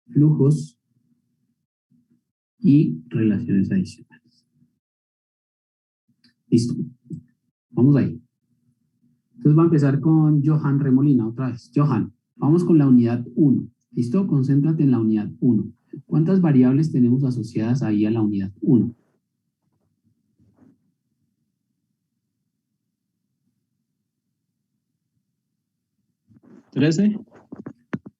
flujos y relaciones adicionales. Listo. Vamos ahí. Entonces va a empezar con Johan Remolina otra vez. Johan, vamos con la unidad 1. ¿Listo? Concéntrate en la unidad 1. ¿Cuántas variables tenemos asociadas ahí a la unidad 1? ¿13?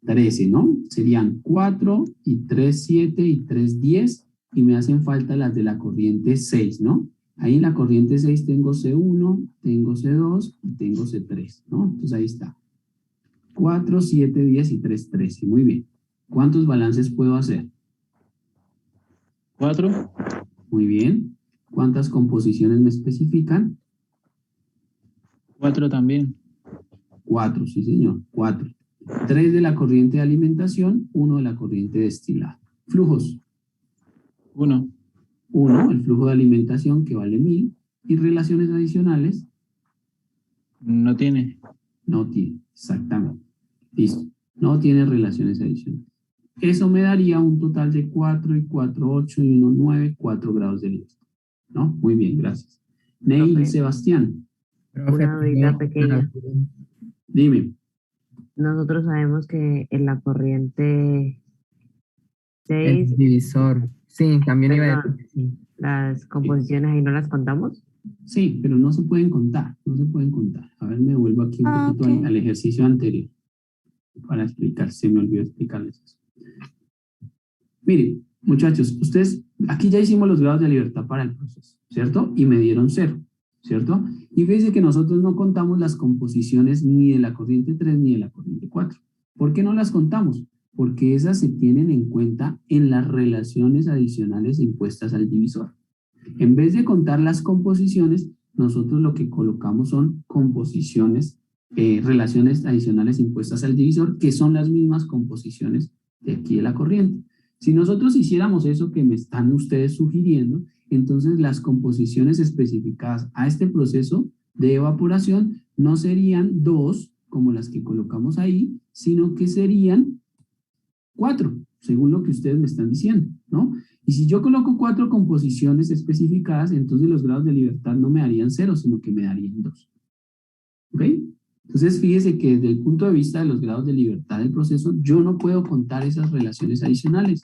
13, ¿no? Serían 4 y 3, 7 y 3, 10 y me hacen falta las de la corriente 6, ¿no? Ahí en la corriente 6 tengo C1, tengo C2 y tengo C3, ¿no? Entonces ahí está. 4, 7, 10 y 3, 13. Muy bien. ¿Cuántos balances puedo hacer? 4. Muy bien. ¿Cuántas composiciones me especifican? 4 también. 4, sí señor. 4. 3 de la corriente de alimentación, 1 de la corriente de destilado. Flujos. 1. 1, el flujo de alimentación que vale 1000. Y relaciones adicionales. No tiene. No tiene, exactamente. Listo. No tiene relaciones adicionales. Eso me daría un total de 4 y 4, 8 y 1, 9, 4 grados de libertad. ¿No? Muy bien, gracias. Neil Profe. Sebastián. Una dudita pequeña. Dime. Nosotros sabemos que en la corriente El 6, divisor. Sí, también iba a perdón, decir. Sí. las composiciones ahí no las contamos. Sí, pero no se pueden contar. No se pueden contar. A ver, me vuelvo aquí un poquito ok. al ejercicio anterior. Para explicar, se me olvidó explicarles eso. Miren, muchachos, ustedes, aquí ya hicimos los grados de libertad para el proceso, ¿cierto? Y me dieron 0, ¿cierto? Y fíjense que nosotros no contamos las composiciones ni de la corriente 3 ni de la corriente 4. ¿Por qué no las contamos? Porque esas se tienen en cuenta en las relaciones adicionales impuestas al divisor. En vez de contar las composiciones, nosotros lo que colocamos son composiciones, relaciones adicionales impuestas al divisor, que son las mismas composiciones de aquí de la corriente. Si nosotros hiciéramos eso que me están ustedes sugiriendo, entonces las composiciones especificadas a este proceso de evaporación no serían 2, como las que colocamos ahí, sino que serían 4, según lo que ustedes me están diciendo, ¿no? Y si yo coloco 4 composiciones especificadas, entonces los grados de libertad no me darían 0, sino que me darían 2. ¿Ok? Entonces, fíjese que desde el punto de vista de los grados de libertad del proceso, yo no puedo contar esas relaciones adicionales.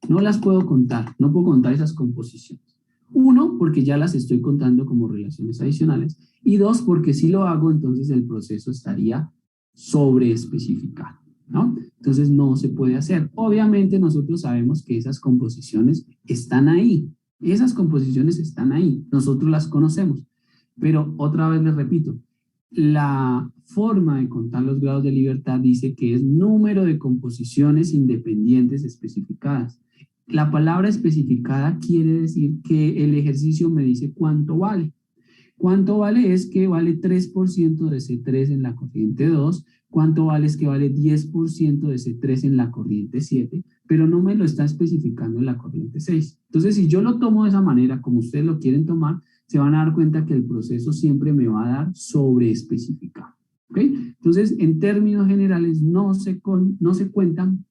No las puedo contar, no puedo contar esas composiciones. 1, porque ya las estoy contando como relaciones adicionales. Y 2, porque si lo hago, entonces el proceso estaría sobreespecificado, ¿no? Entonces no se puede hacer. Obviamente nosotros sabemos que esas composiciones están ahí. Esas composiciones están ahí. Nosotros las conocemos. Pero otra vez les repito, la forma de contar los grados de libertad dice que es número de composiciones independientes especificadas. La palabra especificada quiere decir que el ejercicio me dice cuánto vale. ¿Cuánto vale? Es que vale 3% de C3 en la corriente 2. ¿Cuánto vale? Es que vale 10% de C3 en la corriente 7, pero no me lo está especificando en la corriente 6. Entonces, si yo lo tomo de esa manera, como ustedes lo quieren tomar, se van a dar cuenta que el proceso siempre me va a dar sobreespecificado. ¿Ok? Entonces, en términos generales, no se cuentan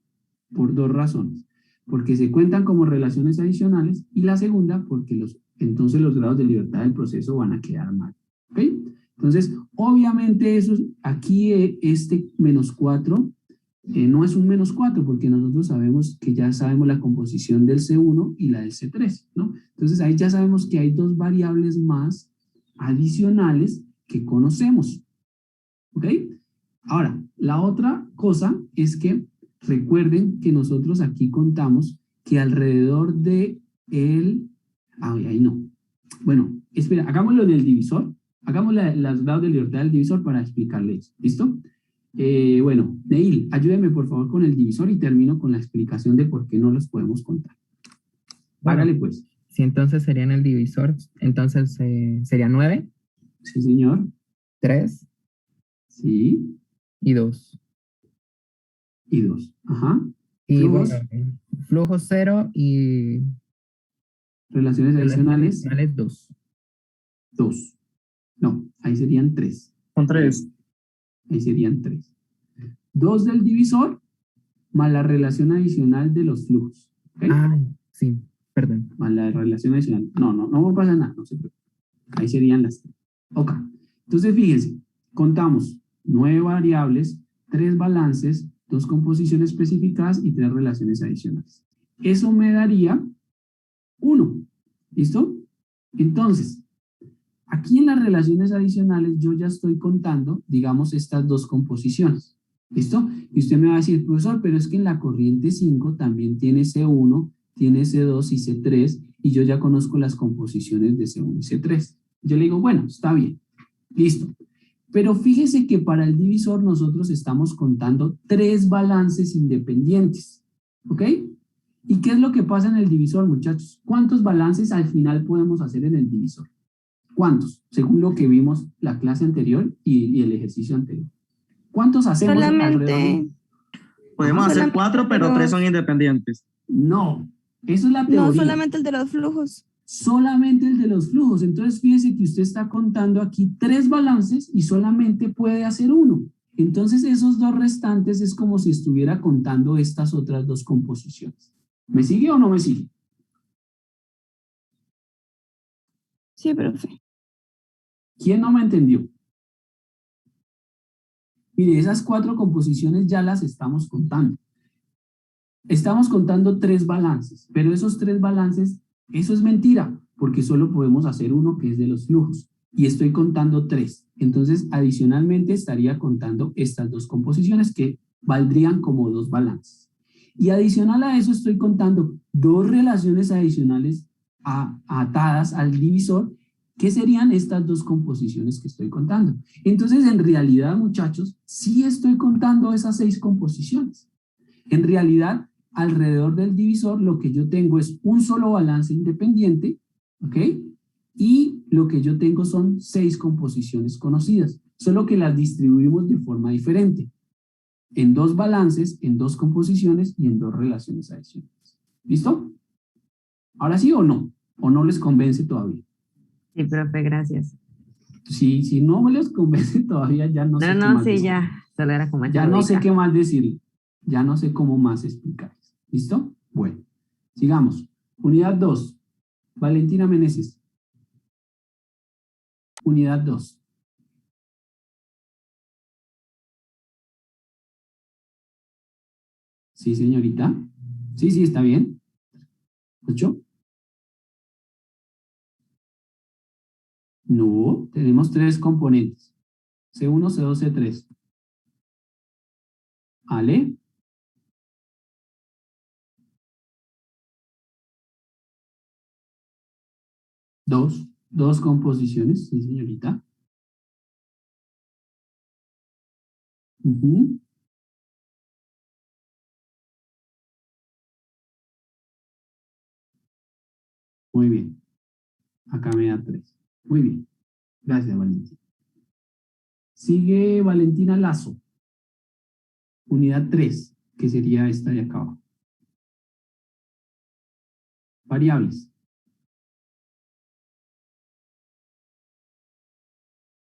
por 2 razones. Porque se cuentan como relaciones adicionales y la segunda, porque entonces los grados de libertad del proceso van a quedar mal. ¿Ok? Entonces, obviamente, aquí este -4 no es un -4 porque nosotros sabemos que ya sabemos la composición del C1 y la del C3, ¿no? Entonces, ahí ya sabemos que hay 2 variables más adicionales que conocemos. ¿Ok? Ahora, la otra cosa es que recuerden que nosotros aquí contamos que alrededor de ahí no. Bueno, espera, hagámoslo en el divisor. Hagamos las grados de libertad del divisor para explicarles. ¿Listo? Bueno, Neil, ayúdeme por favor con el divisor y termino con la explicación de por qué no los podemos contar. Bueno, Hágale pues. si entonces sería en el divisor, entonces sería 9. Sí, señor. 3. Sí. Y 2. Y 2. Ajá. Y Flujos. bueno, flujo 0 y Relaciones adicionales. 2. 2. No, ahí serían 3. Son 3. Ahí serían 3. 2 del divisor más la relación adicional de los flujos. ¿Okay? Ah, sí, perdón. Más la relación adicional. No pasa nada, no se preocupe. Ahí serían las 3. Ok. Entonces, fíjense, contamos 9 variables, 3 balances, 2 composiciones especificadas y 3 relaciones adicionales. Eso me daría 1. ¿Listo? Entonces, aquí en las relaciones adicionales yo ya estoy contando, digamos, estas 2 composiciones. ¿Listo? Y usted me va a decir, profesor, pero es que en la corriente 5 también tiene C1, tiene C2 y C3, y yo ya conozco las composiciones de C1 y C3. Yo le digo, bueno, está bien. Listo. Pero fíjese que para el divisor nosotros estamos contando 3 balances independientes. ¿Ok? ¿Y qué es lo que pasa en el divisor, muchachos? ¿Cuántos balances al final podemos hacer en el divisor? ¿Cuántos? Según lo que vimos la clase anterior y el ejercicio anterior. ¿Cuántos hacemos alrededor? Podemos hacer 4, pero 3 son independientes. No, eso es la teoría. No, solamente el de los flujos. Solamente el de los flujos. Entonces, fíjese que usted está contando aquí 3 balances y solamente puede hacer 1. Entonces, esos 2 restantes es como si estuviera contando estas otras 2 composiciones. ¿Me sigue o no me sigue? Sí, profe. ¿Quién no me entendió? Mire, esas 4 composiciones ya las estamos contando. Estamos contando 3 balances, pero esos 3 balances, eso es mentira, porque solo podemos hacer 1 que es de los flujos, y estoy contando 3. Entonces, adicionalmente estaría contando estas 2 composiciones que valdrían como 2 balances. Y adicional a eso estoy contando 2 relaciones adicionales atadas al divisor, que serían estas 2 composiciones que estoy contando. Entonces, en realidad, muchachos, sí estoy contando esas 6 composiciones. En realidad, alrededor del divisor, lo que yo tengo es un solo balance independiente, ¿ok? Y lo que yo tengo son 6 composiciones conocidas, solo que las distribuimos de forma diferente. En 2 balances, en 2 composiciones y en 2 relaciones adicionales. ¿Listo? ¿Ahora sí o no? ¿O no les convence todavía? Sí, profe, gracias. Si no les convence todavía, ya no sé qué más decir. Ya, solo era como ya no sé qué más decirle. Ya no sé cómo más explicarles. ¿Listo? Bueno, sigamos. Unidad 2. Valentina Meneses. Unidad 2. Sí, señorita. Sí, está bien. ¿8? No, tenemos 3 componentes. C1, C2, C3. ¿Vale? Dos composiciones, sí, señorita. Muy bien. Acá me da 3. Muy bien. Gracias, Valentina. Sigue Valentina Lazo. Unidad 3, que sería esta de acá abajo. Variables.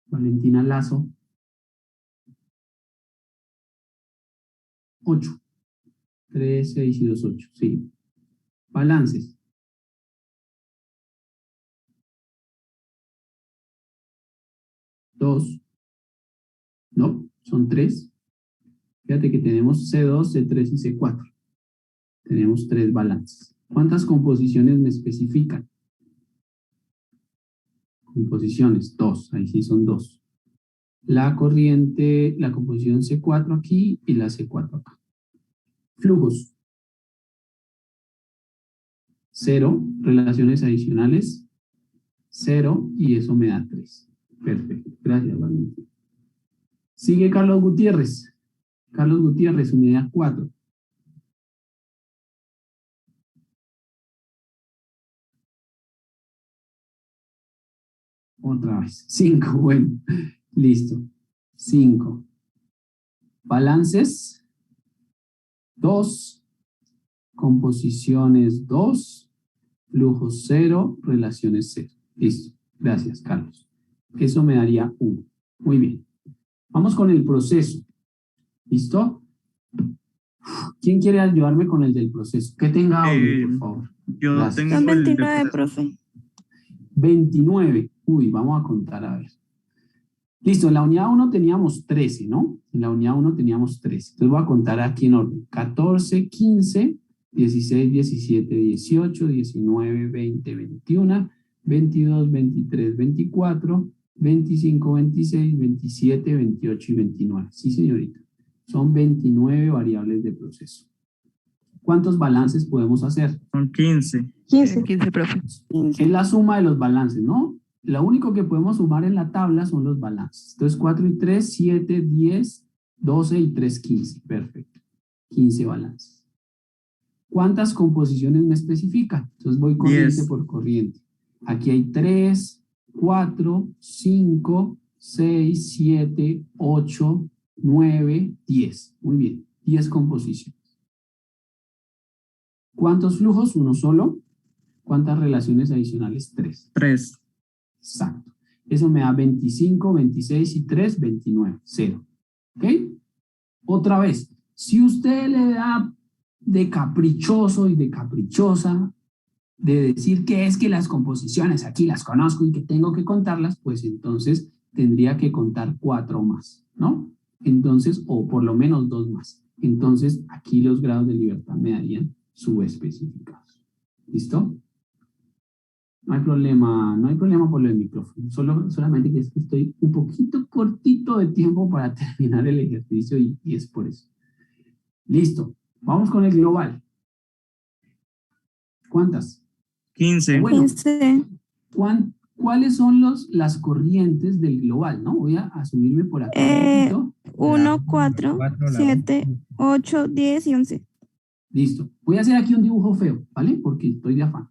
Valentina Lazo. 8. 3, 6 y 2, 8. Sí. Balances. Dos. No, son 3. Fíjate que tenemos C2, C3 y C4. Tenemos 3 balances. ¿Cuántas composiciones me especifican? composiciones, 2, ahí sí son 2. La corriente, la composición C4 aquí y la C4 acá. Flujos. 0, relaciones adicionales, 0, y eso me da 3. Perfecto, gracias, Valentín. Sigue Carlos Gutiérrez. Carlos Gutiérrez, unidad 4. Otra vez. 5, bueno. Listo. 5. Balances. 2. Composiciones 2. Flujos 0. Relaciones 0. Listo. Gracias, Carlos. Eso me daría 1. Muy bien. Vamos con el proceso. ¿Listo? ¿Quién quiere ayudarme con el del proceso? Que tenga audio, por favor. Yo Gracias. tengo Son el 29, profe. 29. Uy, vamos a contar a ver. Listo, en la unidad 1 teníamos 13, ¿no? En la unidad 1 teníamos 13. Entonces voy a contar aquí en orden. 14, 15, 16, 17, 18, 19, 20, 21, 22, 23, 24, 25, 26, 27, 28 y 29. Sí, señorita. Son 29 variables de proceso. ¿Cuántos balances podemos hacer? Son 15. 15. 15, profe. Es la suma de los balances, ¿no? Lo único que podemos sumar en la tabla son los balances. Entonces, 4 y 3, 7, 10, 12 y 3, 15. Perfecto. 15 balances. ¿Cuántas composiciones me especifica? Entonces voy corriente 10. por corriente. Aquí hay 3, 4, 5, 6, 7, 8, 9, 10. Muy bien. 10 composiciones. ¿Cuántos flujos? Uno solo. ¿Cuántas relaciones adicionales? 3. 3. Exacto. Eso me da 25, 26 y 3, 29. 0. ¿Ok? Otra vez, si usted le da de caprichoso y de caprichosa, de decir que es que las composiciones aquí las conozco y que tengo que contarlas, pues entonces tendría que contar 4 más, ¿no? Entonces, o por lo menos 2 más. Entonces, aquí los grados de libertad me darían subespecificados. ¿Listo? No hay problema por lo del micrófono. Solamente que es que estoy un poquito cortito de tiempo para terminar el ejercicio y es por eso. Listo. Vamos con el global. ¿Cuántas? 15. Bueno, 15. ¿cuáles son las corrientes del global? ¿No? Voy a asumirme por aquí. 1, 4, 7, 8, 10 y 11. Listo. Voy a hacer aquí un dibujo feo, ¿vale? Porque estoy de afán.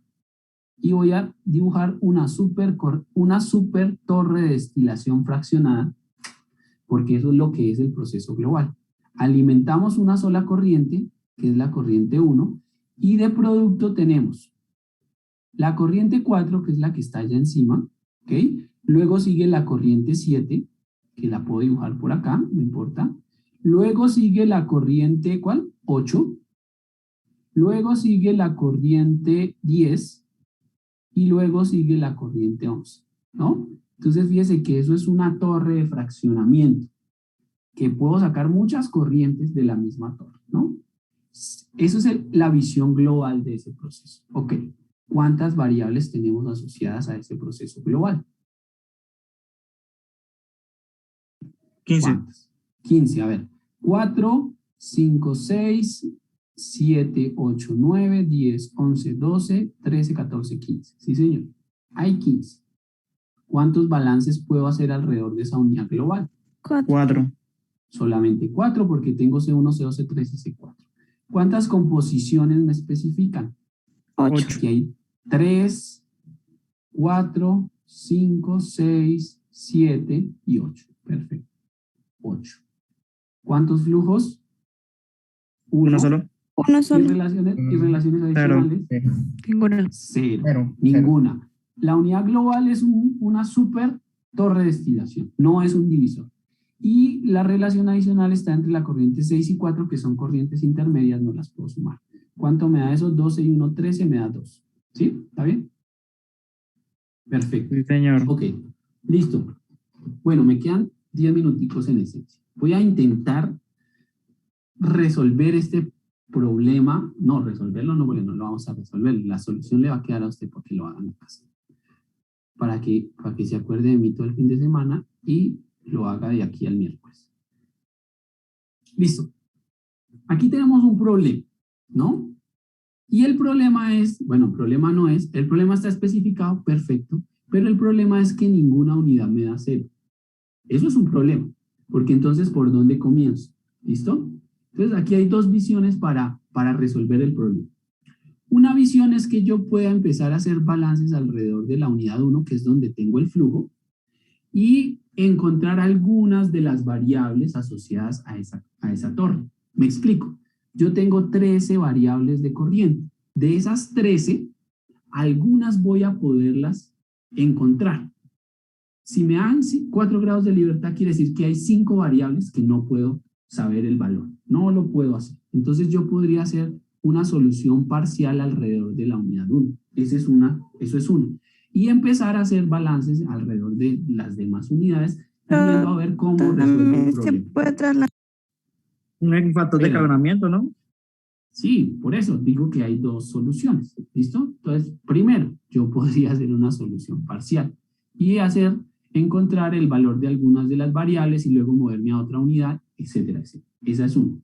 Y voy a dibujar una super torre de destilación fraccionada, porque eso es lo que es el proceso global. Alimentamos una sola corriente, que es la corriente 1, y de producto tenemos la corriente 4, que es la que está allá encima, ¿ok? Luego sigue la corriente 7, que la puedo dibujar por acá, no importa. Luego sigue la corriente, ¿cuál? 8. Luego sigue la corriente 10. Y luego sigue la corriente 11, ¿no? Entonces, fíjese que eso es una torre de fraccionamiento, que puedo sacar muchas corrientes de la misma torre, ¿no? Eso es la visión global de ese proceso. Ok, ¿cuántas variables tenemos asociadas a ese proceso global? 15. ¿Cuántas? 15, a ver. 4, 5, 6, 7, 8, 9, 10, 11, 12, 13, 14, 15. Sí, señor. Hay 15. ¿Cuántos balances puedo hacer alrededor de esa unidad global? 4. Solamente 4 porque tengo C1, C2, C3 y C4. ¿Cuántas composiciones me especifican? 8. Aquí hay 3, 4, 5, 6, 7 y 8. Perfecto. 8. ¿Cuántos flujos? ¿Uno solo? Uno ¿Y solo. relaciones adicionales? Ninguna. 0. Ninguna. La unidad global es una super torre de destilación, no es un divisor. Y la relación adicional está entre la corriente 6 y 4, que son corrientes intermedias, no las puedo sumar. ¿Cuánto me da eso? 12 y 1, 13, me da 2. ¿Sí? ¿Está bien? Perfecto. Sí, señor. Ok, listo. Bueno, me quedan 10 minuticos en esencia. Voy a intentar resolver este problema. No, resolverlo no, porque no lo vamos a resolver. La solución le va a quedar a usted porque lo hagan en casa. para que se acuerde de mí todo el fin de semana y lo haga de aquí al miércoles. Listo. Aquí tenemos un problema, ¿no? Y el problema es, bueno, problema no es, el problema está especificado, perfecto, pero el problema es que ninguna unidad me da 0. Eso es un problema, porque entonces, ¿por dónde comienzo? ¿Listo? Entonces, aquí hay dos visiones para resolver el problema. Una visión es que yo pueda empezar a hacer balances alrededor de la unidad 1, que es donde tengo el flujo, y encontrar algunas de las variables asociadas a esa torre. Me explico. Yo tengo 13 variables de corriente. De esas 13, algunas voy a poderlas encontrar. Si me dan 4 grados de libertad, quiere decir que hay 5 variables que no puedo saber el valor. No lo puedo hacer. Entonces yo podría hacer una solución parcial alrededor de la unidad 1. Eso es una. Y empezar a hacer balances alrededor de las demás unidades, viendo a ver cómo resuelve el problema. Un factor de escalonamiento, ¿no? Sí, por eso digo que hay dos soluciones, ¿listo? Entonces, primero, yo podría hacer una solución parcial y encontrar el valor de algunas de las variables y luego moverme a otra unidad, etcétera, etcétera. Esa es una.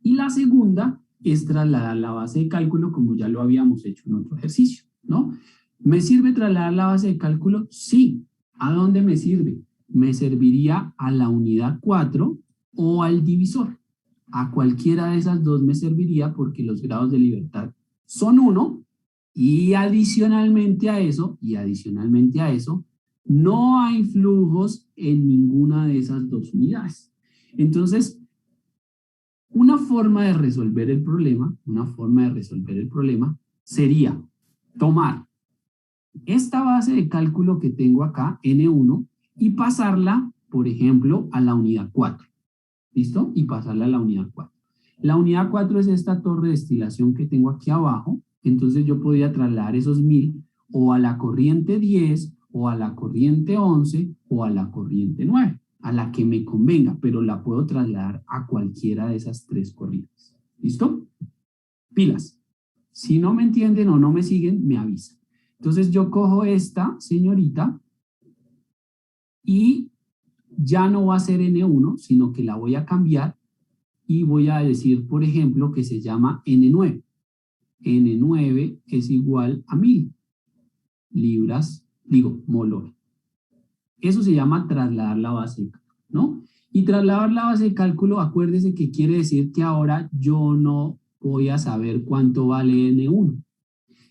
Y la segunda es trasladar la base de cálculo, como ya lo habíamos hecho en otro ejercicio, ¿no? ¿Me sirve trasladar la base de cálculo? Sí. ¿A dónde me sirve? Me serviría a la unidad 4 o al divisor. A cualquiera de esas dos me serviría porque los grados de libertad son 1 y adicionalmente a eso, no hay flujos en ninguna de esas dos unidades. Entonces, una forma de resolver el problema sería tomar esta base de cálculo que tengo acá, N1, y pasarla, por ejemplo, a la unidad 4. ¿Listo? Y pasarla a la unidad 4. La unidad 4 es esta torre de destilación que tengo aquí abajo, entonces yo podría trasladar esos 1000 o a la corriente 10, o a la corriente 11, o a la corriente 9, a la que me convenga, pero la puedo trasladar a cualquiera de esas 3 corrientes. ¿Listo? Pilas. Si no me entienden o no me siguen, me avisan. Entonces yo cojo esta señorita y ya no va a ser N1, sino que la voy a cambiar y voy a decir, por ejemplo, que se llama N9. N9 es igual a 1000 molor. Eso se llama trasladar la base de cálculo, ¿no? Y trasladar la base de cálculo, acuérdese que quiere decir que ahora yo no voy a saber cuánto vale N1.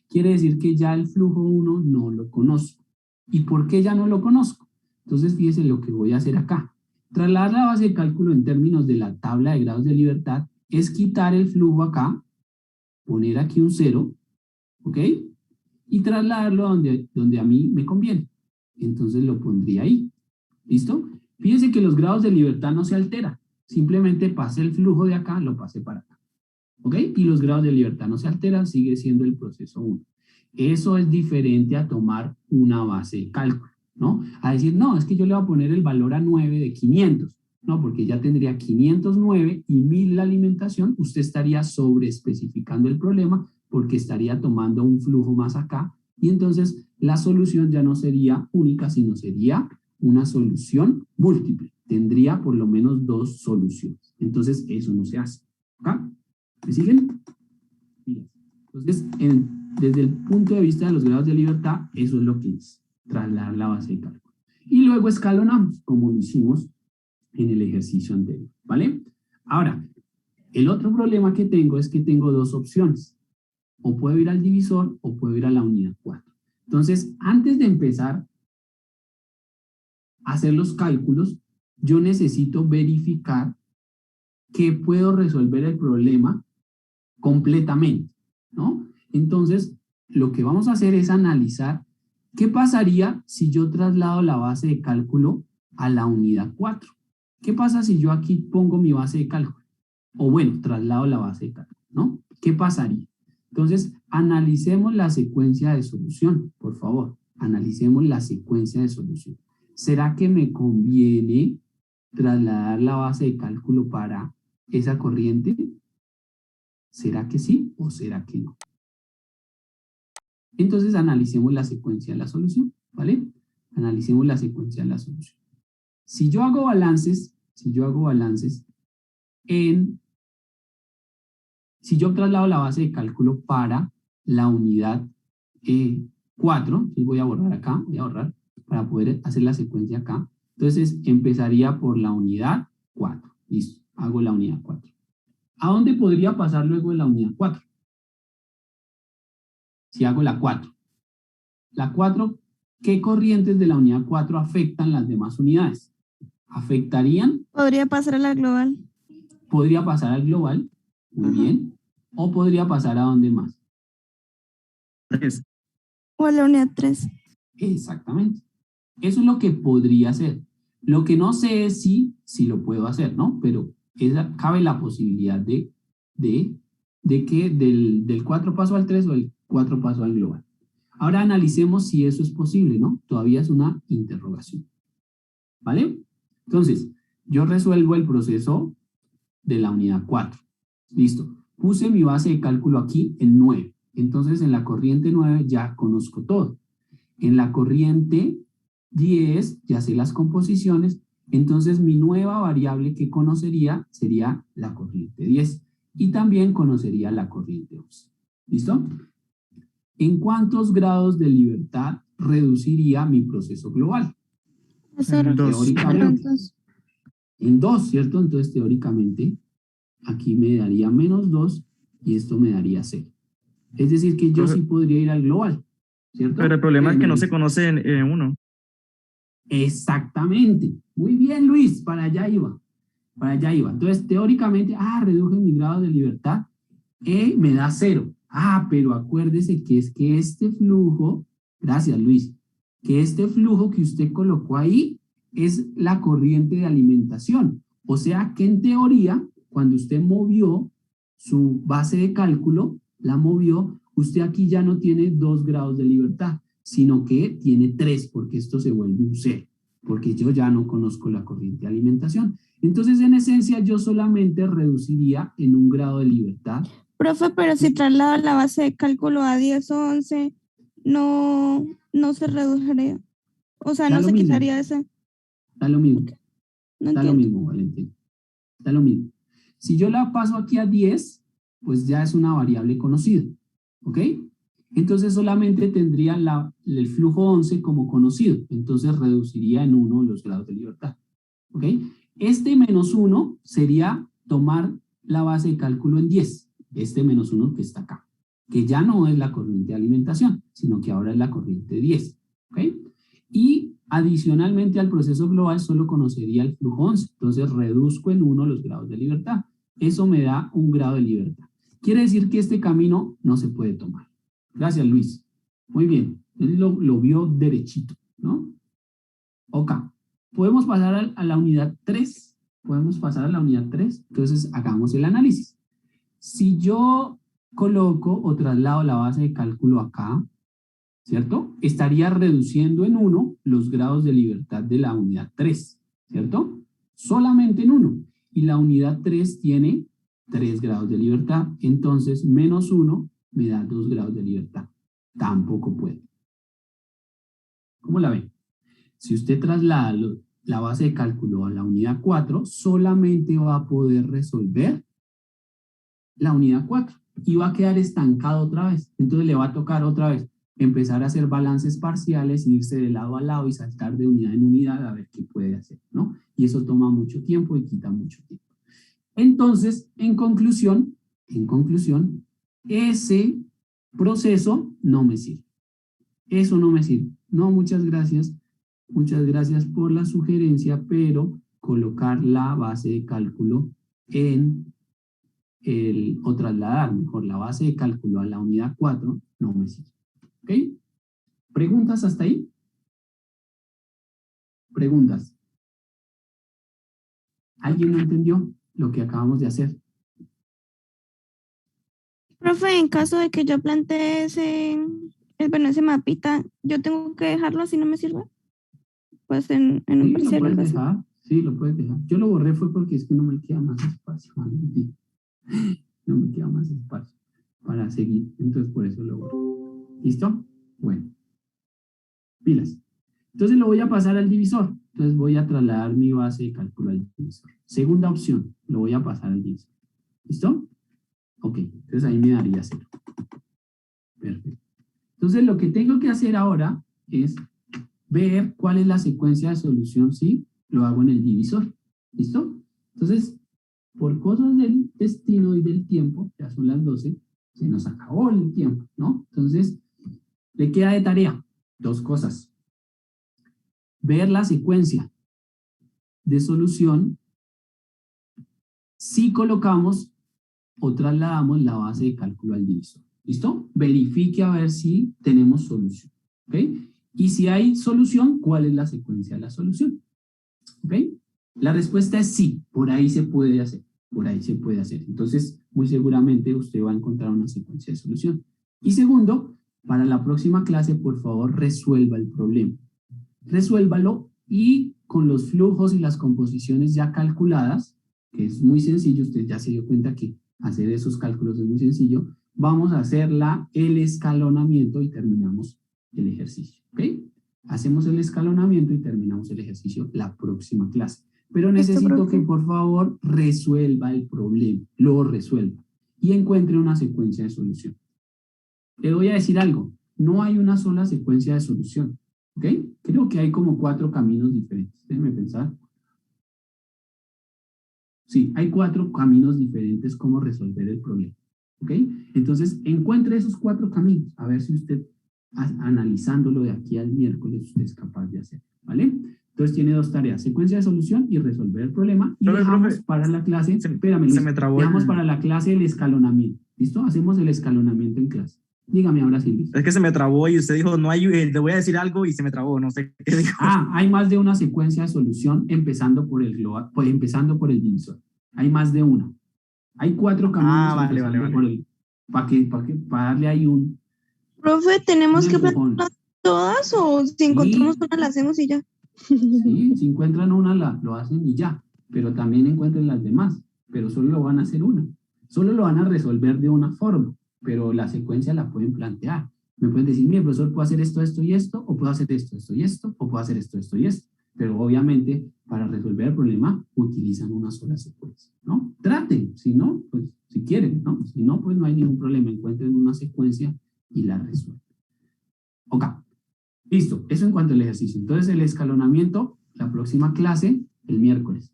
Quiere decir que ya el flujo 1 no lo conozco. ¿Y por qué ya no lo conozco? Entonces, fíjese lo que voy a hacer acá. Trasladar la base de cálculo en términos de la tabla de grados de libertad es quitar el flujo acá, poner aquí un 0, ¿ok? Y trasladarlo donde a mí me conviene. Entonces lo pondría ahí. ¿Listo? Fíjense que los grados de libertad no se alteran. Simplemente pasé el flujo de acá, lo pasé para acá. ¿Ok? Y los grados de libertad no se alteran, sigue siendo el proceso 1. Eso es diferente a tomar una base de cálculo, ¿no? A decir, no, es que yo le voy a poner el valor a 9 de 500. No, porque ya tendría 509 y 1000 la alimentación. Usted estaría sobreespecificando el problema porque estaría tomando un flujo más acá. Y entonces la solución ya no sería única, sino sería una solución múltiple. Tendría por lo menos 2 soluciones. Entonces eso no se hace. ¿Acá? ¿Me siguen? Entonces, desde el punto de vista de los grados de libertad, eso es lo que es trasladar la base de cálculo. Y luego escalonamos, como lo hicimos en el ejercicio anterior, ¿vale? Ahora, el otro problema que tengo es que tengo 2 opciones. O puedo ir al divisor o puedo ir a la unidad 4. Entonces, antes de empezar a hacer los cálculos, yo necesito verificar que puedo resolver el problema completamente, ¿no? Entonces, lo que vamos a hacer es analizar qué pasaría si yo traslado la base de cálculo a la unidad 4. ¿Qué pasa si yo aquí pongo mi base de cálculo? O bueno, traslado la base de cálculo, ¿no? ¿Qué pasaría? Entonces, analicemos la secuencia de solución, por favor. Analicemos la secuencia de solución. ¿Será que me conviene trasladar la base de cálculo para esa corriente? ¿Será que sí o será que no? Entonces analicemos la secuencia de la solución. ¿vale? Analicemos la secuencia de la solución. Si yo hago balances, si yo traslado la base de cálculo para la unidad 4, entonces voy a borrar acá, voy a borrar para poder hacer la secuencia acá. Entonces empezaría por la unidad 4. Listo, hago la unidad 4. ¿A dónde podría pasar luego de la unidad 4? Si hago la 4. La 4, ¿qué corrientes de la unidad 4 afectan las demás unidades? ¿Afectarían? Podría pasar a la global. Podría pasar al global, muy bien. ¿O podría pasar a dónde más? 3. O a la unidad 3. Exactamente. Eso es lo que podría hacer. Lo que no sé es si lo puedo hacer, ¿no? Pero cabe la posibilidad de que del 4 paso al 3 o el 4 paso al global. Ahora analicemos si eso es posible, ¿no? Todavía es una interrogación. ¿Vale? Entonces, yo resuelvo el proceso de la unidad 4. Listo. Puse mi base de cálculo aquí en 9. Entonces, en la corriente 9 ya conozco todo. En la corriente 10 ya sé las composiciones. Entonces, mi nueva variable que conocería sería la corriente 10. Y también conocería la corriente 11. ¿Listo? ¿En cuántos grados de libertad reduciría mi proceso global? Teóricamente. En 2, ¿cierto? Entonces, teóricamente, aquí me daría menos 2 y esto me daría 0. Es decir, que yo sí podría ir al global, ¿cierto? Pero el problema es que no se conoce en 1. Exactamente. Muy bien, Luis, para allá iba. Para allá iba. Entonces, teóricamente, reduje mi grado de libertad y me da 0. Pero acuérdese que es que este flujo, gracias Luis, que este flujo que usted colocó ahí es la corriente de alimentación. O sea que en teoría, cuando usted movió su base de cálculo, la movió, usted aquí ya no tiene 2 grados de libertad, sino que tiene 3, porque esto se vuelve un 0, porque yo ya no conozco la corriente de alimentación. Entonces, en esencia, yo solamente reduciría en 1 grado de libertad. Profe, pero si traslado la base de cálculo a 10 o 11, no se reduciría. O sea, no se quitaría ese. Da lo mismo. No da entiendo. lo mismo, Valentín. Da lo mismo. Si yo la paso aquí a 10, pues ya es una variable conocida. ¿Ok? Entonces solamente tendría el flujo 11 como conocido. Entonces reduciría en 1 los grados de libertad. ¿Ok? Este menos 1 sería tomar la base de cálculo en 10. Este menos 1 que está acá. Que ya no es la corriente de alimentación, sino que ahora es la corriente 10. ¿Ok? Y adicionalmente al proceso global solo conocería el flujo 11. Entonces reduzco en 1 los grados de libertad. Eso me da 1 grado de libertad. Quiere decir que este camino no se puede tomar. Gracias, Luis. Muy bien. Él lo vio derechito, ¿no? Ok. Podemos pasar a la unidad 3. Podemos pasar a la unidad 3. Entonces, hagamos el análisis. Si yo coloco o traslado la base de cálculo acá, ¿cierto? Estaría reduciendo en 1 los grados de libertad de la unidad 3, ¿cierto? Solamente en 1. Y la unidad 3 tiene 3 grados de libertad. Entonces, menos 1 me da 2 grados de libertad. Tampoco puede. ¿Cómo la ven? Si usted traslada la base de cálculo a la unidad 4, solamente va a poder resolver la unidad 4 y va a quedar estancado otra vez. Entonces le va a tocar otra vez empezar a hacer balances parciales, irse de lado a lado y saltar de unidad en unidad a ver qué puede hacer, ¿no? Y eso toma mucho tiempo y quita mucho tiempo. Entonces, en conclusión, ese proceso no me sirve. Eso no me sirve. No, muchas gracias. Muchas gracias por la sugerencia, pero colocar la base de cálculo o trasladar mejor la base de cálculo a la unidad 4 no me sirve. ¿Ok? ¿Preguntas hasta ahí? Preguntas. ¿Alguien no entendió lo que acabamos de hacer? Profe, en caso de que yo plantee ese mapita, ¿yo tengo que dejarlo así no me sirve? Pues en un Sí, parcial. lo puedes dejar. Sí, lo puedes dejar. Yo lo borré fue porque es que no me queda más espacio. No me queda más espacio para seguir. Entonces por eso lo borré. ¿Listo? Bueno. Bien. pilas. Entonces lo voy a pasar al divisor. Entonces voy a trasladar mi base de cálculo al divisor. Segunda opción, lo voy a pasar al divisor. ¿Listo? Ok, entonces ahí me daría 0. Perfecto. Entonces lo que tengo que hacer ahora es ver cuál es la secuencia de solución si lo hago en el divisor. ¿Listo? Entonces, por cosas del destino y del tiempo, ya son las 12, se nos acabó el tiempo, ¿no? Entonces, le queda de tarea 2 cosas. Ver la secuencia de solución si colocamos o trasladamos la base de cálculo al divisor. ¿Listo? Verifique a ver si tenemos solución. ¿Ok? Y si hay solución, ¿cuál es la secuencia de la solución? ¿Ok? La respuesta es sí, por ahí se puede hacer. Por ahí se puede hacer. Entonces, muy seguramente usted va a encontrar una secuencia de solución. Y segundo, para la próxima clase, por favor, resuelva el problema. Resuélvalo y con los flujos y las composiciones ya calculadas, que es muy sencillo, usted ya se dio cuenta que hacer esos cálculos es muy sencillo, vamos a hacer el escalonamiento y terminamos el ejercicio. ¿Ok? Hacemos el escalonamiento y terminamos el ejercicio la próxima clase. Pero necesito que por favor resuelva el problema, lo resuelva y encuentre una secuencia de solución. Le voy a decir algo, no hay una sola secuencia de solución, ¿ok? Creo que hay como 4 caminos diferentes, déjenme pensar. Sí, hay 4 caminos diferentes como resolver el problema, ¿ok? Entonces, encuentre esos 4 caminos, a ver si usted, analizándolo de aquí al miércoles, usted es capaz de hacer, ¿vale? Entonces tiene 2 tareas, secuencia de solución y resolver el problema. Y dejamos para la clase, espérame Luis, dejamos para la clase el escalonamiento. ¿Listo? Hacemos el escalonamiento en clase. Dígame ahora sí, Luis. Es que se me trabó y usted dijo, no hay, le voy a decir algo y se me trabó, no sé qué dijo. Hay más de una secuencia de solución empezando por el global, empezando por el divisor. Hay más de una. Hay 4 caminos vale. por el, para darle ahí un... Profe, ¿tenemos que plantear todas o si encontramos una la hacemos y ya? Sí, si encuentran una lo hacen y ya, pero también encuentren las demás, pero solo lo van a hacer una. Solo lo van a resolver de una forma, pero la secuencia la pueden plantear. Me pueden decir, mire, profesor, puedo hacer esto, esto y esto, o puedo hacer esto, esto y esto, o puedo hacer esto, esto y esto. Pero obviamente, para resolver el problema, utilizan una sola secuencia, ¿no? Traten, si no, pues, si quieren, ¿no? Si no, pues no hay ningún problema. Encuentren una secuencia y la resuelven. Ok. Listo, eso en cuanto al ejercicio. Entonces, el escalonamiento, la próxima clase, el miércoles.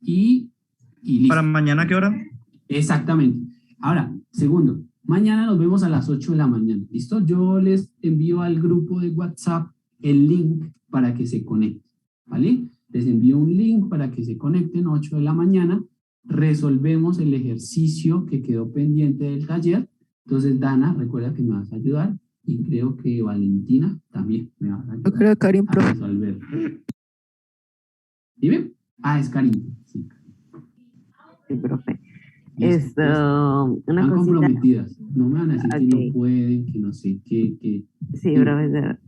Y listo. ¿Para mañana qué hora? Exactamente. Ahora, segundo, mañana nos vemos a las 8 de la mañana. ¿Listo? Yo les envío al grupo de WhatsApp el link para que se conecten. ¿Vale? Les envío un link para que se conecten, 8 de la mañana. Resolvemos el ejercicio que quedó pendiente del taller. Entonces, Dana, recuerda que me vas a ayudar. Y creo que Valentina también me va a ayudar. Yo creo que Karim, a resolver. ¿Dime? Es Karim. Sí, profe. Listo. Una Están cosita. comprometidas. No me van a decir que no pueden, que no sé qué. Sí, profesor.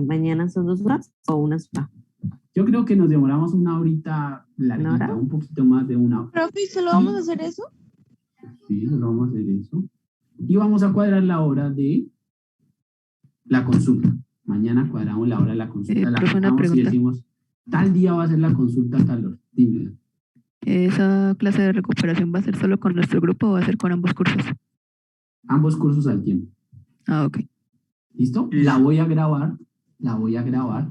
¿Mañana son 2 horas o 1 hora? Yo creo que nos demoramos una horita larguita, un poquito más de 1 hora. Profe, ¿solo vamos a hacer eso? Sí, solo vamos a hacer eso. Y vamos a cuadrar la hora de la consulta. Mañana cuadramos la hora de la consulta. La cuadramos y decimos, tal día va a ser la consulta, tal hora. Dime. ¿Esa clase de recuperación va a ser solo con nuestro grupo o va a ser con ambos cursos? Ambos cursos al tiempo. Ok. ¿Listo? La voy a grabar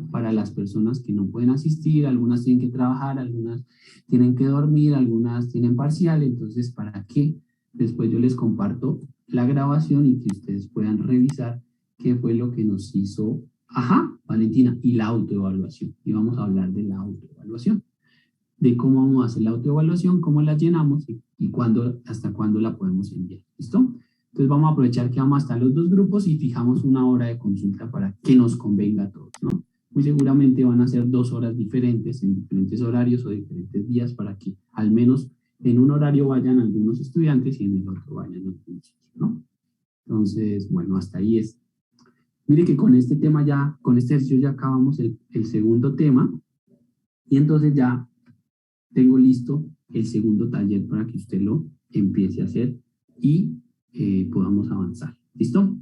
para las personas que no pueden asistir, algunas tienen que trabajar, algunas tienen que dormir, algunas tienen parcial, entonces para que después yo les comparto la grabación y que ustedes puedan revisar qué fue lo que nos hizo, Valentina, y la autoevaluación. Y vamos a hablar de la autoevaluación, de cómo vamos a hacer la autoevaluación, cómo la llenamos y hasta cuándo la podemos enviar. ¿Listo? Entonces vamos a aprovechar que vamos a estar los 2 grupos y fijamos una hora de consulta para que nos convenga a todos, ¿no? Muy seguramente van a ser 2 horas diferentes, en diferentes horarios o diferentes días para que al menos en un horario vayan algunos estudiantes y en el otro vayan algunos, ¿no? Entonces, bueno, hasta ahí es. Mire que con este tema ya, con este ejercicio ya acabamos el segundo tema y entonces ya tengo listo el segundo taller para que usted lo empiece a hacer y podamos avanzar. ¿Listo?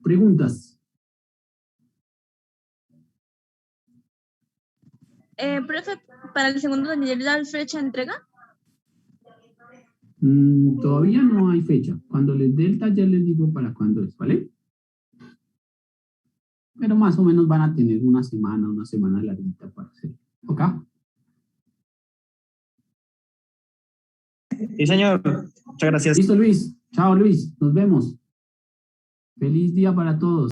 Preguntas. Profe, para el segundo taller, ¿la fecha de entrega? Todavía no hay fecha. Cuando les dé el taller les digo para cuándo es, ¿vale? Pero más o menos van a tener una semana larguita para hacer. ¿Ok? Sí, señor. Muchas gracias. Listo, Luis. Chao, Luis. Nos vemos. Feliz día para todos.